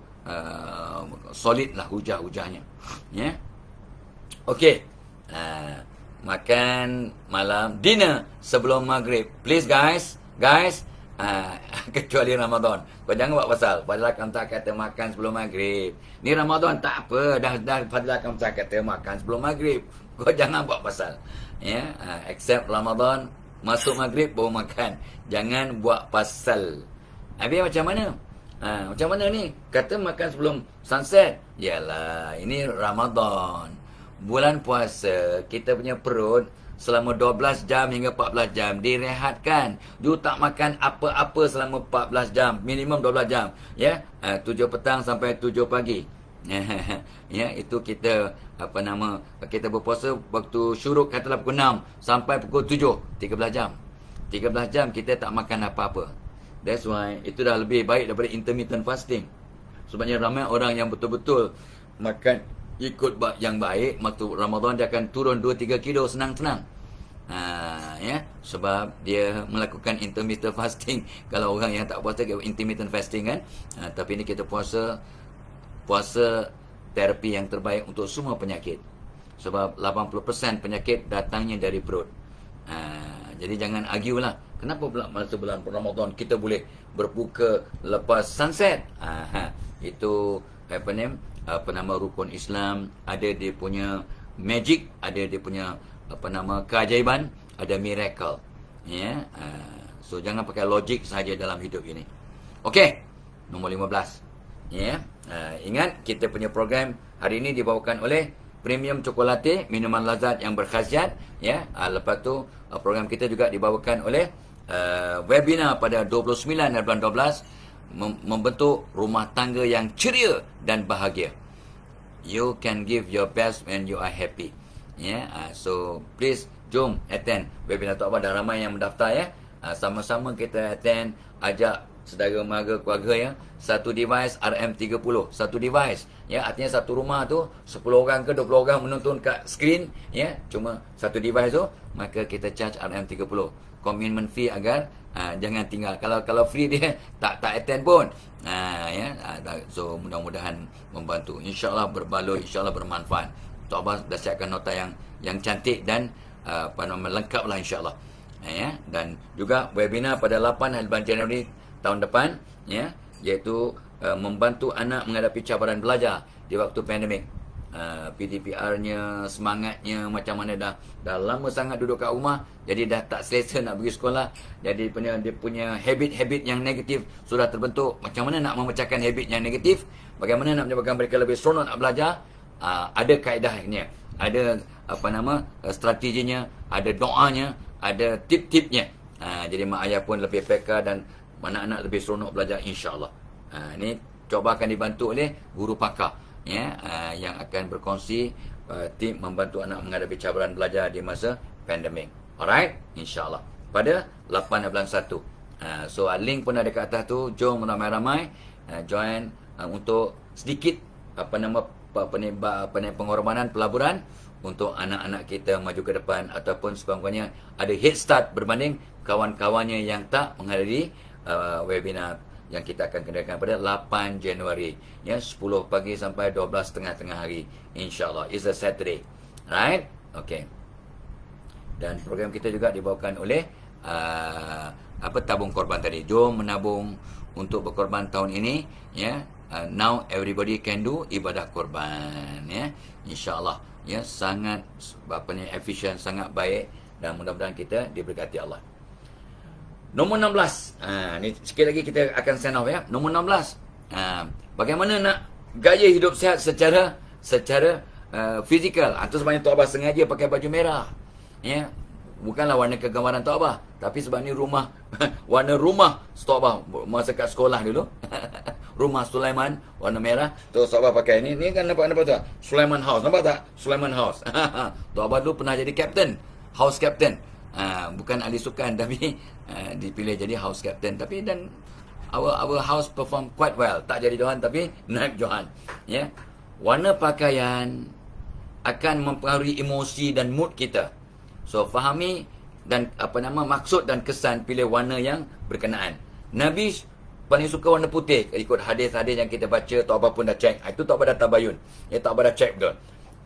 solid lah hujah-hujahnya. Ya. Okey. Makan malam, dinner sebelum maghrib. Please guys. Kecuali Ramadan. Kau jangan buat pasal Fadil Akam tak kata makan sebelum maghrib. Ni Ramadan tak apa, dah Fadil Akam tak kata makan sebelum maghrib. Kau jangan buat pasal. Ya, except Ramadan masuk maghrib baru makan. Jangan buat pasal. Habis macam mana? Macam mana ni? Kata makan sebelum sunset. Yalah, ini Ramadan. bulan puasa, kita punya perut selama 12 jam hingga 14 jam direhatkan. You tak makan apa-apa selama 14 jam, minimum 12 jam. Ya, 7 petang sampai 7 pagi. Ya, itu kita kita berpuasa waktu syuruk katalah pukul 6 sampai pukul 7, 13 jam. 13 jam kita tak makan apa-apa. That's why itu dah lebih baik daripada intermittent fasting. Sebabnya ramai orang yang betul-betul makan ikut yang baik, waktu Ramadan dia akan turun 2-3 kilo senang-senang. Ya, sebab dia melakukan intermittent fasting. Kalau orang yang tak puasa dia intermittent fasting kan. Tapi ini kita puasa terapi yang terbaik untuk semua penyakit. Sebab 80% penyakit datangnya dari perut. Jadi jangan argue lah. Kenapa pula masa bulan Ramadan kita boleh berbuka lepas sunset? Itu rukun Islam, ada dia punya magic, ada dia punya keajaiban, ada miracle. Ya. So jangan pakai logik saja dalam hidup ini. Okey, nombor 15. Ya. Ingat kita punya program hari ini dibawakan oleh Premium Chocolate, minuman lazat yang berkhasiat. Ya. Lepas tu program kita juga dibawakan oleh webinar pada 29 dan bulan 12, membentuk rumah tangga yang ceria dan bahagia. You can give your best when you are happy. So please jom attend webinar Tok Abah. Dah ramai yang mendaftar ya. Sama-sama kita attend, ajak saudara mara keluarga ya. Satu device RM30, satu device ya, artinya satu rumah tu 10 orang ke 20 orang menonton kat skrin ya, cuma satu device tu, maka kita charge RM30 commitment fee agar jangan tinggal. Kalau free dia tak attend pun. So mudah-mudahan membantu. InsyaAllah berbaloi, InsyaAllah bermanfaat. Tok Abah dah siapkan nota yang cantik dan lengkap lah insyaAllah. Dan juga webinar pada 8 bulan Januari tahun depan ya, iaitu membantu anak menghadapi cabaran belajar di waktu pandemik. PDPR-nya, semangatnya macam mana, dah lama sangat duduk kat rumah, jadi dah tak selesa nak pergi sekolah. Jadi dia punya habit-habit yang negatif sudah terbentuk. Macam mana nak memecahkan habit yang negatif, bagaimana nak menyebabkan mereka lebih seronok nak belajar. Ada kaedahnya, ada strateginya, ada doanya, ada tip-tipnya. Jadi mak ayah pun lebih peka dan anak-anak lebih seronok belajar insya-Allah. Ini coba akan dibantu oleh guru pakar ya, yang akan berkongsi tip membantu anak menghadapi cabaran belajar di masa pandemik. Alright, insya-Allah pada 8 bulan 1. So link pun ada kat atas tu. Jom ramai-ramai join untuk sedikit pengorbanan pelaburan untuk anak-anak kita maju ke depan, ataupun sekurang-kurangnya ada head start berbanding kawan-kawannya yang tak menghadiri webinar yang kita akan kenakan pada 8 Januari ya, 10 pagi sampai 12 tengah hari insya-Allah. It's a Saturday. Right? Okay. Dan program kita juga dibawakan oleh tabung korban tadi. Jom menabung untuk berkorban tahun ini ya. Now everybody can do ibadah korban ya. Insya-Allah ya, sangat efisien, sangat baik, dan mudah-mudahan kita diberkati Allah. Nombor 16. Ni sikit lagi kita akan sign off ya. Nombor 16. Bagaimana nak gaya hidup sihat secara fizikal. Itu sebabnya Tok Abah sengaja pakai baju merah. Ya. Bukanlah warna kegemaran Tok Abah, tapi sebab ni warna rumah Tok Abah masa kat sekolah dulu. Rumah Sulaiman warna merah. Tok Abah pakai ni kan nampak tu. Sulaiman House. Nampak tak? Sulaiman House. Tok Abah dulu pernah jadi captain, house captain. Bukan ahli sukan tapi dipilih jadi house captain. Tapi dan our house perform quite well. Tak jadi Johan tapi naik Johan. Ya. Warna pakaian akan mempengaruhi emosi dan mood kita. So fahami dan maksud dan kesan pilih warna yang berkenaan. Nabi paling suka warna putih, ikut hadis-hadis yang kita baca. Tok Abah pun dah check. Itu Tok Abah dah tabayun. Ya, Tok Abah dah check betul.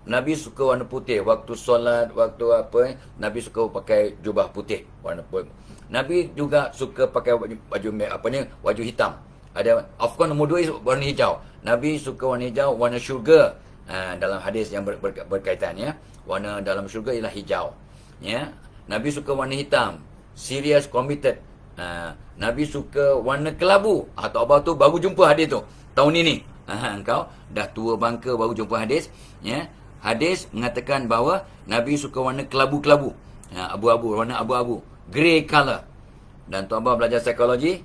Nabi suka warna putih waktu solat, waktu Nabi suka pakai jubah putih, warna putih. Nabi juga suka pakai baju hitam. Ada, of course nombor 2 warna hijau. Nabi suka warna hijau, warna syurga. Dalam hadis yang berkaitan ya. Warna dalam syurga ialah hijau. Ya. Nabi suka warna hitam, serious, committed. Nabi suka warna kelabu. Tok Abah tu baru jumpa hadis tu tahun ini. Engkau dah tua bangka baru jumpa hadis ya. Hadis mengatakan bahawa Nabi suka warna kelabu-kelabu. Abu-abu, warna abu-abu. Grey color. Dan Tuan Abah belajar psikologi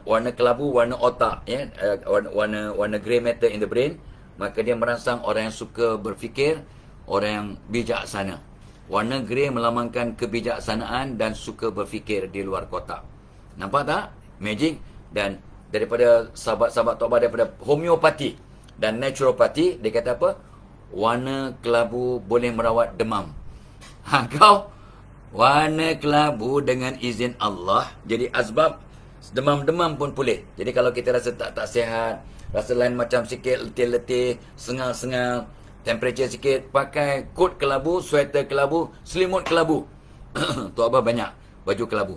warna kelabu, warna otak, ya, warna grey matter in the brain. Maka dia merangsang orang yang suka berfikir, orang yang bijaksana. Warna grey melambangkan kebijaksanaan dan suka berfikir di luar kotak. Nampak tak? Magic. Dan daripada sahabat-sahabat Tok Abah daripada homeopati dan naturopati, dia kata apa? Warna kelabu boleh merawat demam. Kau warna kelabu dengan izin Allah jadi asbab demam-demam pun pulih. Jadi kalau kita rasa tak sihat, rasa lain macam sikit, letih-letih, sengal-sengal, temperature sikit, pakai kot kelabu, sweater kelabu, selimut kelabu. Tok Abah banyak baju kelabu.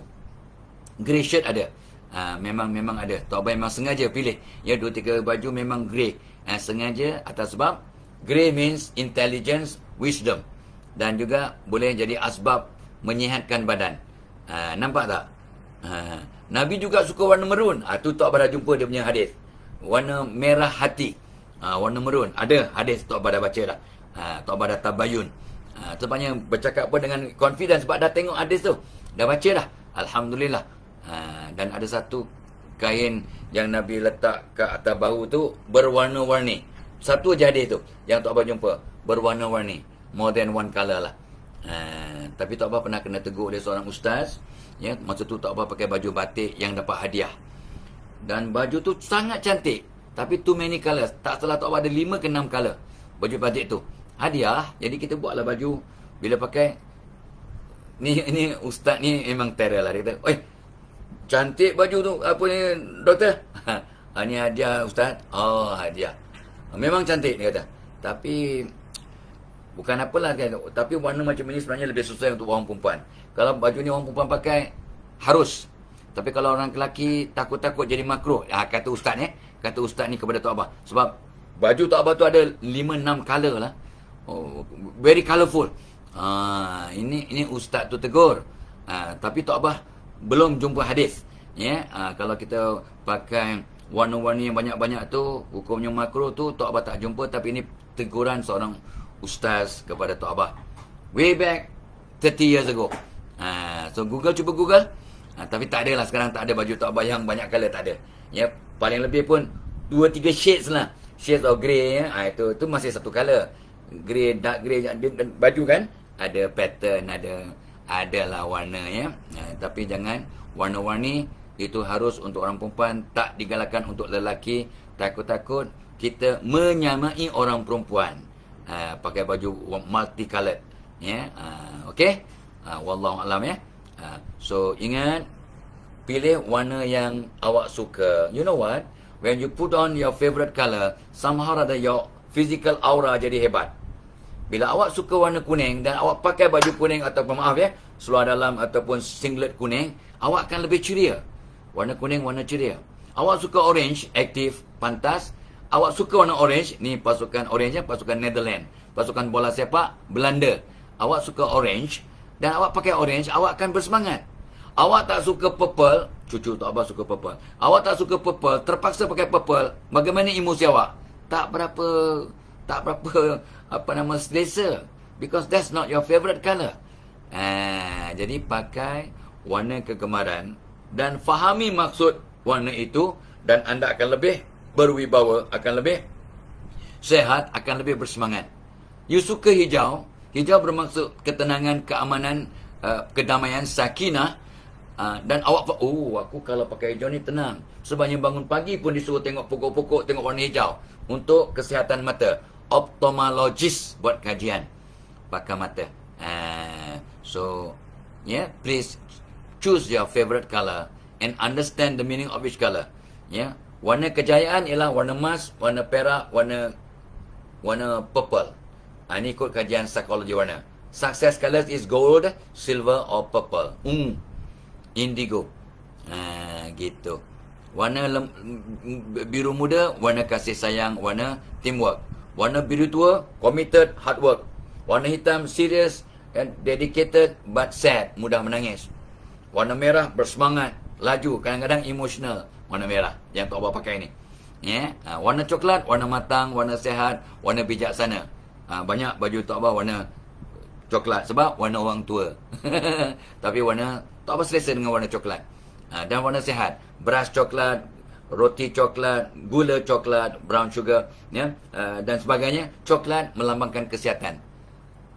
Grey shirt ada. Memang ada. Tok Abah memang sengaja pilih. Ya, 2-3 baju memang grey. Sengaja atas sebab grey means intelligence, wisdom. Dan juga boleh jadi asbab menyihatkan badan. Nampak tak? Nabi juga suka warna merun. Tu Tok Abah dah jumpa dia punya hadis. Warna merah hati. Warna merun. Ada hadis Tok Abah dah baca dah. Tok Abah dah tabayun. Sebabnya bercakap pun dengan confidence sebab dah tengok hadis tu. Dah baca dah. Alhamdulillah. Dan ada satu kain yang Nabi letak kat atas bahu tu berwarna-warni. Satu je hadis tu yang Tok Abah jumpa. Berwarna-warni. More than one colour lah. Tapi Tok Abah pernah kena tegur oleh seorang ustaz. Ya, masa tu Tok Abah pakai baju batik yang dapat hadiah. Dan baju tu sangat cantik. Tapi too many colours. Tak salah Tok Abah ada 5 ke 6 colour baju batik tu. Hadiah. Jadi kita buatlah baju. Bila pakai, ni ustaz ni memang terror lah. Dia kata, oi, cantik baju tu. Apa ni, doktor? Ni hadiah ustaz. Oh, hadiah. Memang cantik, dia kata. Tapi bukan apalah kan. Tapi warna macam ni sebenarnya lebih susah untuk orang perempuan. Kalau baju ni orang perempuan pakai, harus. Tapi kalau orang lelaki takut-takut jadi makruh. Kata ustaz ni. Kata ustaz ni kepada Tok Abah. Sebab baju Tok Abah tu ada 5-6 colour lah. Very colourful. Ini ustaz tu tegur. Tapi Tok Abah belum jumpa hadis. Ya, kalau kita pakai warna-warni yang banyak-banyak tu, hukumnya makruh tu, Tok Abah tak jumpa. Tapi ini teguran seorang ustaz kepada Tok Abah. Way back 30 years ago. So cuba Google. Tapi tak ada lah. Sekarang tak ada baju Tok Abah yang banyak colour, tak ada. Ya, paling lebih pun 2-3 shades lah. Shades of grey, ya. Itu masih satu colour. Grey, dark grey. Baju kan ada pattern, ada lah warna, ya. Tapi jangan warna-warni. Itu harus untuk orang perempuan. Tak digalakkan untuk lelaki. Takut-takut kita menyamai orang perempuan. Pakai baju multicolored, ya. Okey. Wallahu alam, ya. So ingat, pilih warna yang awak suka. You know what? When you put on your favorite color, somehow ada your physical aura jadi hebat. Bila awak suka warna kuning dan awak pakai baju kuning ataupun maaf, ya, seluar dalam ataupun singlet kuning, awak akan lebih ceria. Warna kuning warna ceria. Awak suka orange, aktif, pantas. Awak suka warna orange, ni pasukan orange, pasukan Netherlands. Pasukan bola sepak Belanda. Awak suka orange dan awak pakai orange, awak akan bersemangat. Awak tak suka purple, cucu Tok Abah suka purple. Awak tak suka purple, terpaksa pakai purple. Bagaimana emosi awak? Tak berapa selesa. Because that's not your favorite colour. Jadi pakai warna kegemaran dan fahami maksud warna itu dan anda akan lebih berwibawa, akan lebih sehat, akan lebih bersemangat. You suka hijau. Hijau bermaksud ketenangan, keamanan, kedamaian, sakinah. Dan awak, aku kalau pakai hijau ni tenang. Sebabnya bangun pagi pun disuruh tengok pokok-pokok, tengok warna hijau. Untuk kesihatan mata. Ophthalmologist buat kajian pakar mata. So, yeah, please choose your favorite color and understand the meaning of each color. Yeah. Warna kejayaan ialah warna emas, warna perak, warna purple. Ini ikut kajian psikologi warna. Success colors is gold, silver or purple. Indigo. Gitu. Warna biru muda, warna kasih sayang, warna teamwork. Warna biru tua, committed, hard work. Warna hitam, serious and dedicated but sad, mudah menangis. Warna merah, bersemangat, laju, kadang-kadang emotional. Warna merah yang Tok Abah pakai ni. Yeah. Warna coklat, warna matang, warna sehat, warna bijaksana. Banyak baju Tok Abah warna coklat sebab warna orang tua. Tapi warna Tok Abah selesa dengan warna coklat. Dan warna sihat. Beras coklat, roti coklat, gula coklat, brown sugar, ya, dan sebagainya. Coklat melambangkan kesihatan.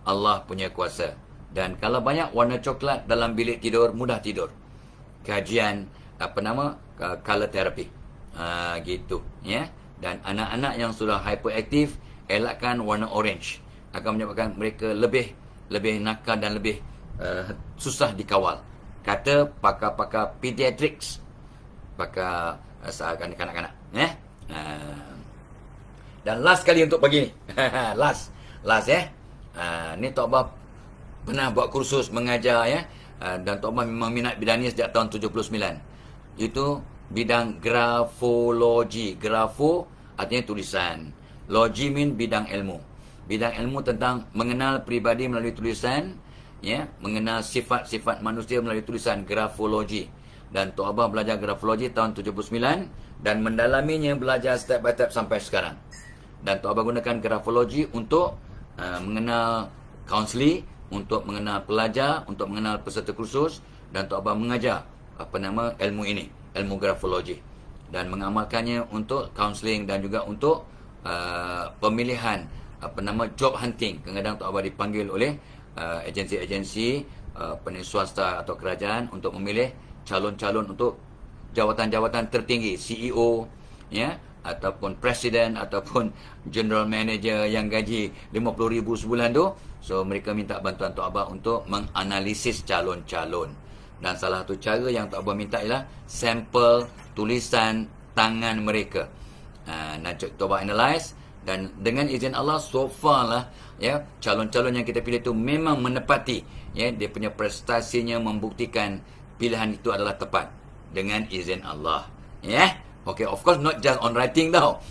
Allah punya kuasa. Dan kalau banyak warna coklat dalam bilik tidur, mudah tidur. Kajian color therapy. Gitu, ya. Dan anak-anak yang sudah hyperaktif, elakkan warna orange. Akan menyebabkan mereka lebih nakal dan lebih susah dikawal. Kata pakar-pakar pediatrics, pakar kanak-kanak, ya. Dan last kali untuk pagi ni. last ya. Ni Tok Abah pernah buat kursus mengajar, ya. Dan Tok Abah memang minat bidang ni sejak tahun 79. Itu bidang grafologi. Grafo artinya tulisan. Logi mean bidang ilmu. Bidang ilmu tentang mengenal peribadi melalui tulisan, ya, mengenal sifat-sifat manusia melalui tulisan, grafologi. Dan Tok Abah belajar grafologi tahun 79 dan mendalaminya, belajar step by step sampai sekarang. Dan Tok Abah gunakan grafologi untuk mengenal kaunseling, untuk mengenal pelajar, untuk mengenal peserta kursus, dan Tok Abah mengajar ilmu ini, ilmu grafologi, dan mengamalkannya untuk kaunseling dan juga untuk pemilihan job hunting. Kadang-kadang Tok Abah dipanggil oleh agensi-agensi swasta atau kerajaan untuk memilih calon-calon untuk jawatan-jawatan tertinggi, CEO, ya, ataupun presiden, ataupun general manager yang gaji 50,000 sebulan tu. So mereka minta bantuan Tok Abah untuk menganalisis calon-calon. Dan salah satu cara yang Tok Abah minta ialah sampel tulisan tangan mereka. Tok Abah analyse, dan dengan izin Allah, so far lah, ya, calon-calon yang kita pilih tu memang menepati, ya, dia punya prestasinya membuktikan pilihan itu adalah tepat dengan izin Allah, ya. Okay, of course not just on writing tau.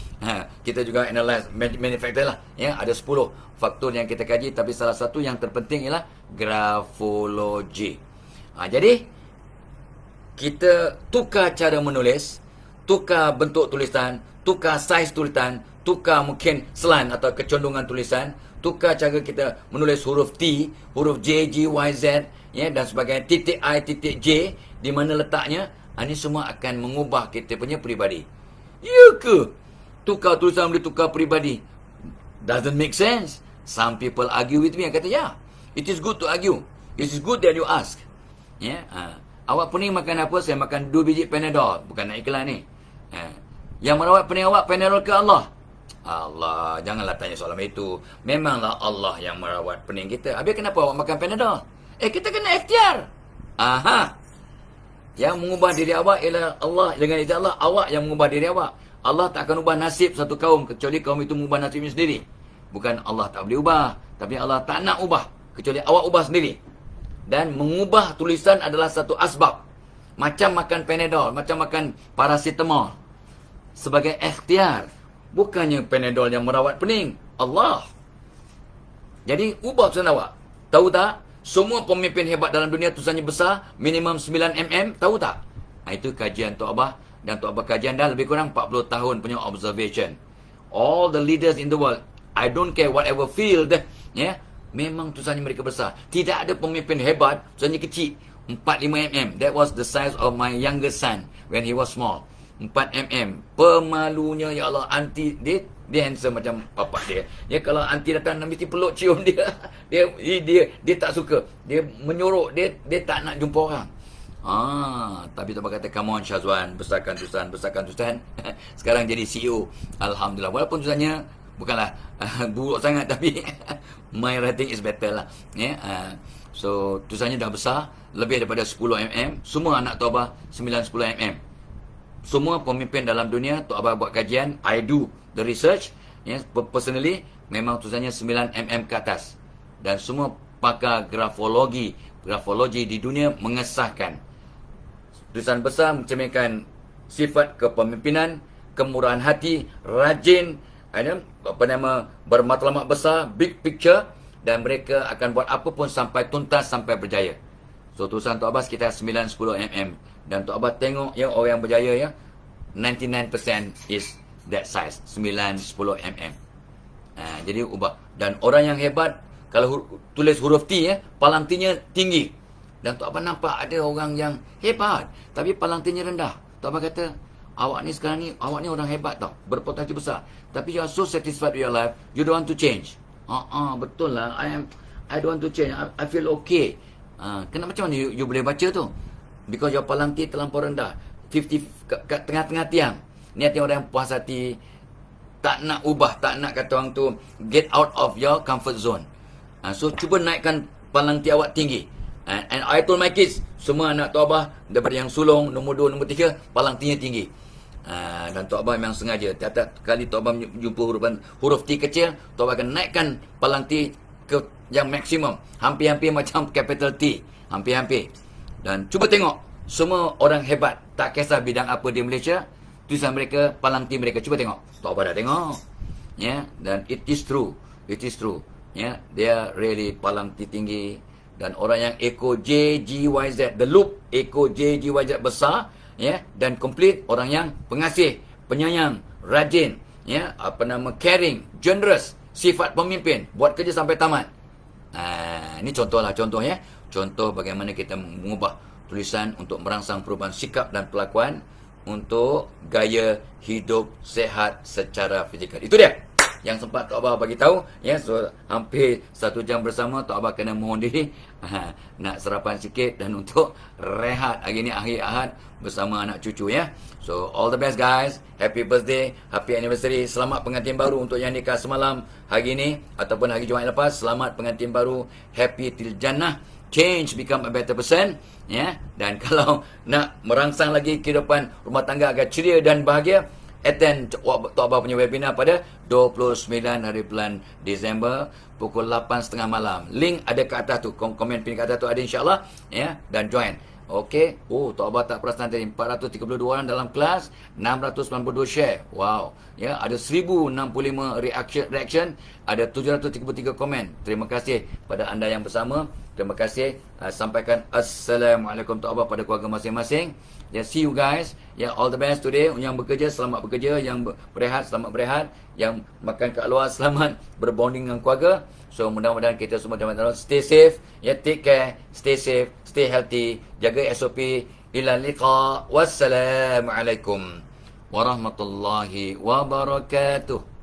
Kita juga analyse manufacture lah, ya. Ada 10 faktor yang kita kaji, tapi salah satu yang terpenting ialah grafologi. Jadi kita tukar cara menulis, tukar bentuk tulisan, tukar saiz tulisan, tukar mungkin slant atau kecondongan tulisan, tukar cara kita menulis huruf T, huruf J, G, Y, Z, ya, dan sebagainya, titik I, titik J, di mana letaknya. Ini semua akan mengubah kita punya peribadi. Ya ke? Tukar tulisan boleh tukar peribadi? Doesn't make sense. Some people argue with me. Yang kata, ya, it is good to argue. It is good that you ask. Ya, awak pening makan apa? Saya makan 2 biji Panadol. Bukan nak iklan ni. Yang merawat pening awak, Panadol ke Allah? Allah, janganlah tanya soalan itu. Memanglah Allah yang merawat pening kita. Habis kenapa awak makan Panadol? Kita kena ikhtiar. Yang mengubah diri awak ialah Allah. Dengan izin Allah, awak yang mengubah diri awak. Allah tak akan ubah nasib satu kaum kecuali kaum itu mengubah nasibnya sendiri. Bukan Allah tak boleh ubah, tapi Allah tak nak ubah kecuali awak ubah sendiri. Dan mengubah tulisan adalah satu asbab. Macam makan Panadol, macam makan paracetamol. Sebagai ikhtiar. Bukannya Panadol yang merawat pening. Allah. Jadi ubah tulisan awak. Tahu tak? Semua pemimpin hebat dalam dunia tulisannya besar, minimum 9 mm, tahu tak? Itu kajian Tok Abah, dan Tok Abah kajian dah lebih kurang 40 tahun punya observation. All the leaders in the world, I don't care whatever field, ya, memang tulisannya mereka besar. Tidak ada pemimpin hebat tulisannya kecil, 4-5 mm. That was the size of my youngest son when he was small. 4 mm. Pemalunya, ya Allah, anti dia handsome macam bapak dia. Ya, kalau anti datang mesti peluk cium dia. Dia tak suka. Dia menyorok, dia tak nak jumpa orang. Tapi Tok Abah kata, come on Syazwan, besarkan tulisan. Sekarang jadi CEO. Alhamdulillah. Walaupun tulisannya bukanlah buruk sangat, tapi my writing is better lah. Ya. So tulisannya dah besar, lebih daripada 10 mm. Semua anak Tok Abah 9-10 mm. Semua pemimpin dalam dunia, Tok Abah buat kajian, I do the research, ya, personally, memang tulisannya 9 mm ke atas. Dan semua pakar grafologi di dunia mengesahkan tulisan besar mencerminkan sifat kepemimpinan, kemurahan hati, rajin, bermatlamat besar, big picture, dan mereka akan buat apa pun sampai tuntas, sampai berjaya. So tulisan Tok Abah sekitar 9-10 mm. Dan Tok Abah tengok, ya, orang yang berjaya, ya, 99% is that size, 9-10 mm. Jadi ubah. Dan orang yang hebat, kalau tulis huruf T, palang T-nya tinggi. Dan Tok Abang nampak ada orang yang hebat, tapi palang T-nya rendah. Tok Abang kata, awak ni sekarang ni, awak ni orang hebat tau, berpotensi besar. Tapi you are so satisfied with your life, you don't want to change. Betul lah, I don't want to change, I feel okay. Kenapa macam mana you boleh baca tu? Because your palang T terlampau rendah. 50 kat tengah-tengah tiang. Ni hati orang yang puas hati, tak nak ubah, tak nak kata orang tu get out of your comfort zone. So cuba naikkan palang T awak tinggi. And I told my kids, semua anak Tok Abah daripada yang sulung nombor 2, nombor 3, palang T-nya tinggi. Dan Tok Abah memang sengaja, tiap-tiap kali Tok Abah jumpa huruf T kecil, Tok Abah akan naikkan palang T ke yang maksimum, hampir-hampir macam capital T, hampir-hampir. Dan cuba tengok, semua orang hebat, tak kisah bidang apa di Malaysia, tulisan mereka, palang T mereka, cuba tengok. Tok Abah dah tengok. Dan it is true. They are really palang T tinggi. Dan orang yang echo JGYZ, the loop echo JGYZ besar, dan complete, orang yang pengasih, penyayang, rajin, caring, generous, sifat pemimpin, buat kerja sampai tamat. Ini contoh ya. Contoh bagaimana kita mengubah tulisan untuk merangsang perubahan sikap dan perlakuan untuk gaya hidup sehat secara fizikal. Itu dia yang sempat Tok Abah bagi tahu. So hampir 1 jam bersama, Tok Abah kena mohon diri nak sarapan sikit dan untuk rehat. Hari ni akhir Ahad bersama anak cucu ya. So all the best guys, happy birthday, happy anniversary. Selamat pengantin baru untuk yang nikah semalam, hari ni ataupun hari Jumaat lepas. Selamat pengantin baru, happy till jannah, change, become a better person. Dan kalau nak merangsang lagi kehidupan rumah tangga agar ceria dan bahagia, attend Tok Abah punya webinar pada 29 hari bulan Disember pukul 8.30 malam. Link ada kat atas tu, komen pin kat atas tu ada insyaAllah. Dan join. Okey. Tok Abah tak perasan tadi, 432 orang dalam kelas, 692 share. Wow. Ada 1065 reaction, ada 733 komen. Terima kasih pada anda yang bersama. Terima kasih. Sampaikan Assalamualaikum Tok Abah pada keluarga masing-masing. See you guys. All the best today. Yang bekerja, selamat bekerja. Yang berehat, selamat berehat. Yang makan kat luar, selamat berbonding dengan keluarga. So mudah-mudahan kita semua dapat stay safe. Take care. Stay safe. Stay healthy. Jaga SOP. Ila liqa. Wassalamualaikum warahmatullahi wabarakatuh.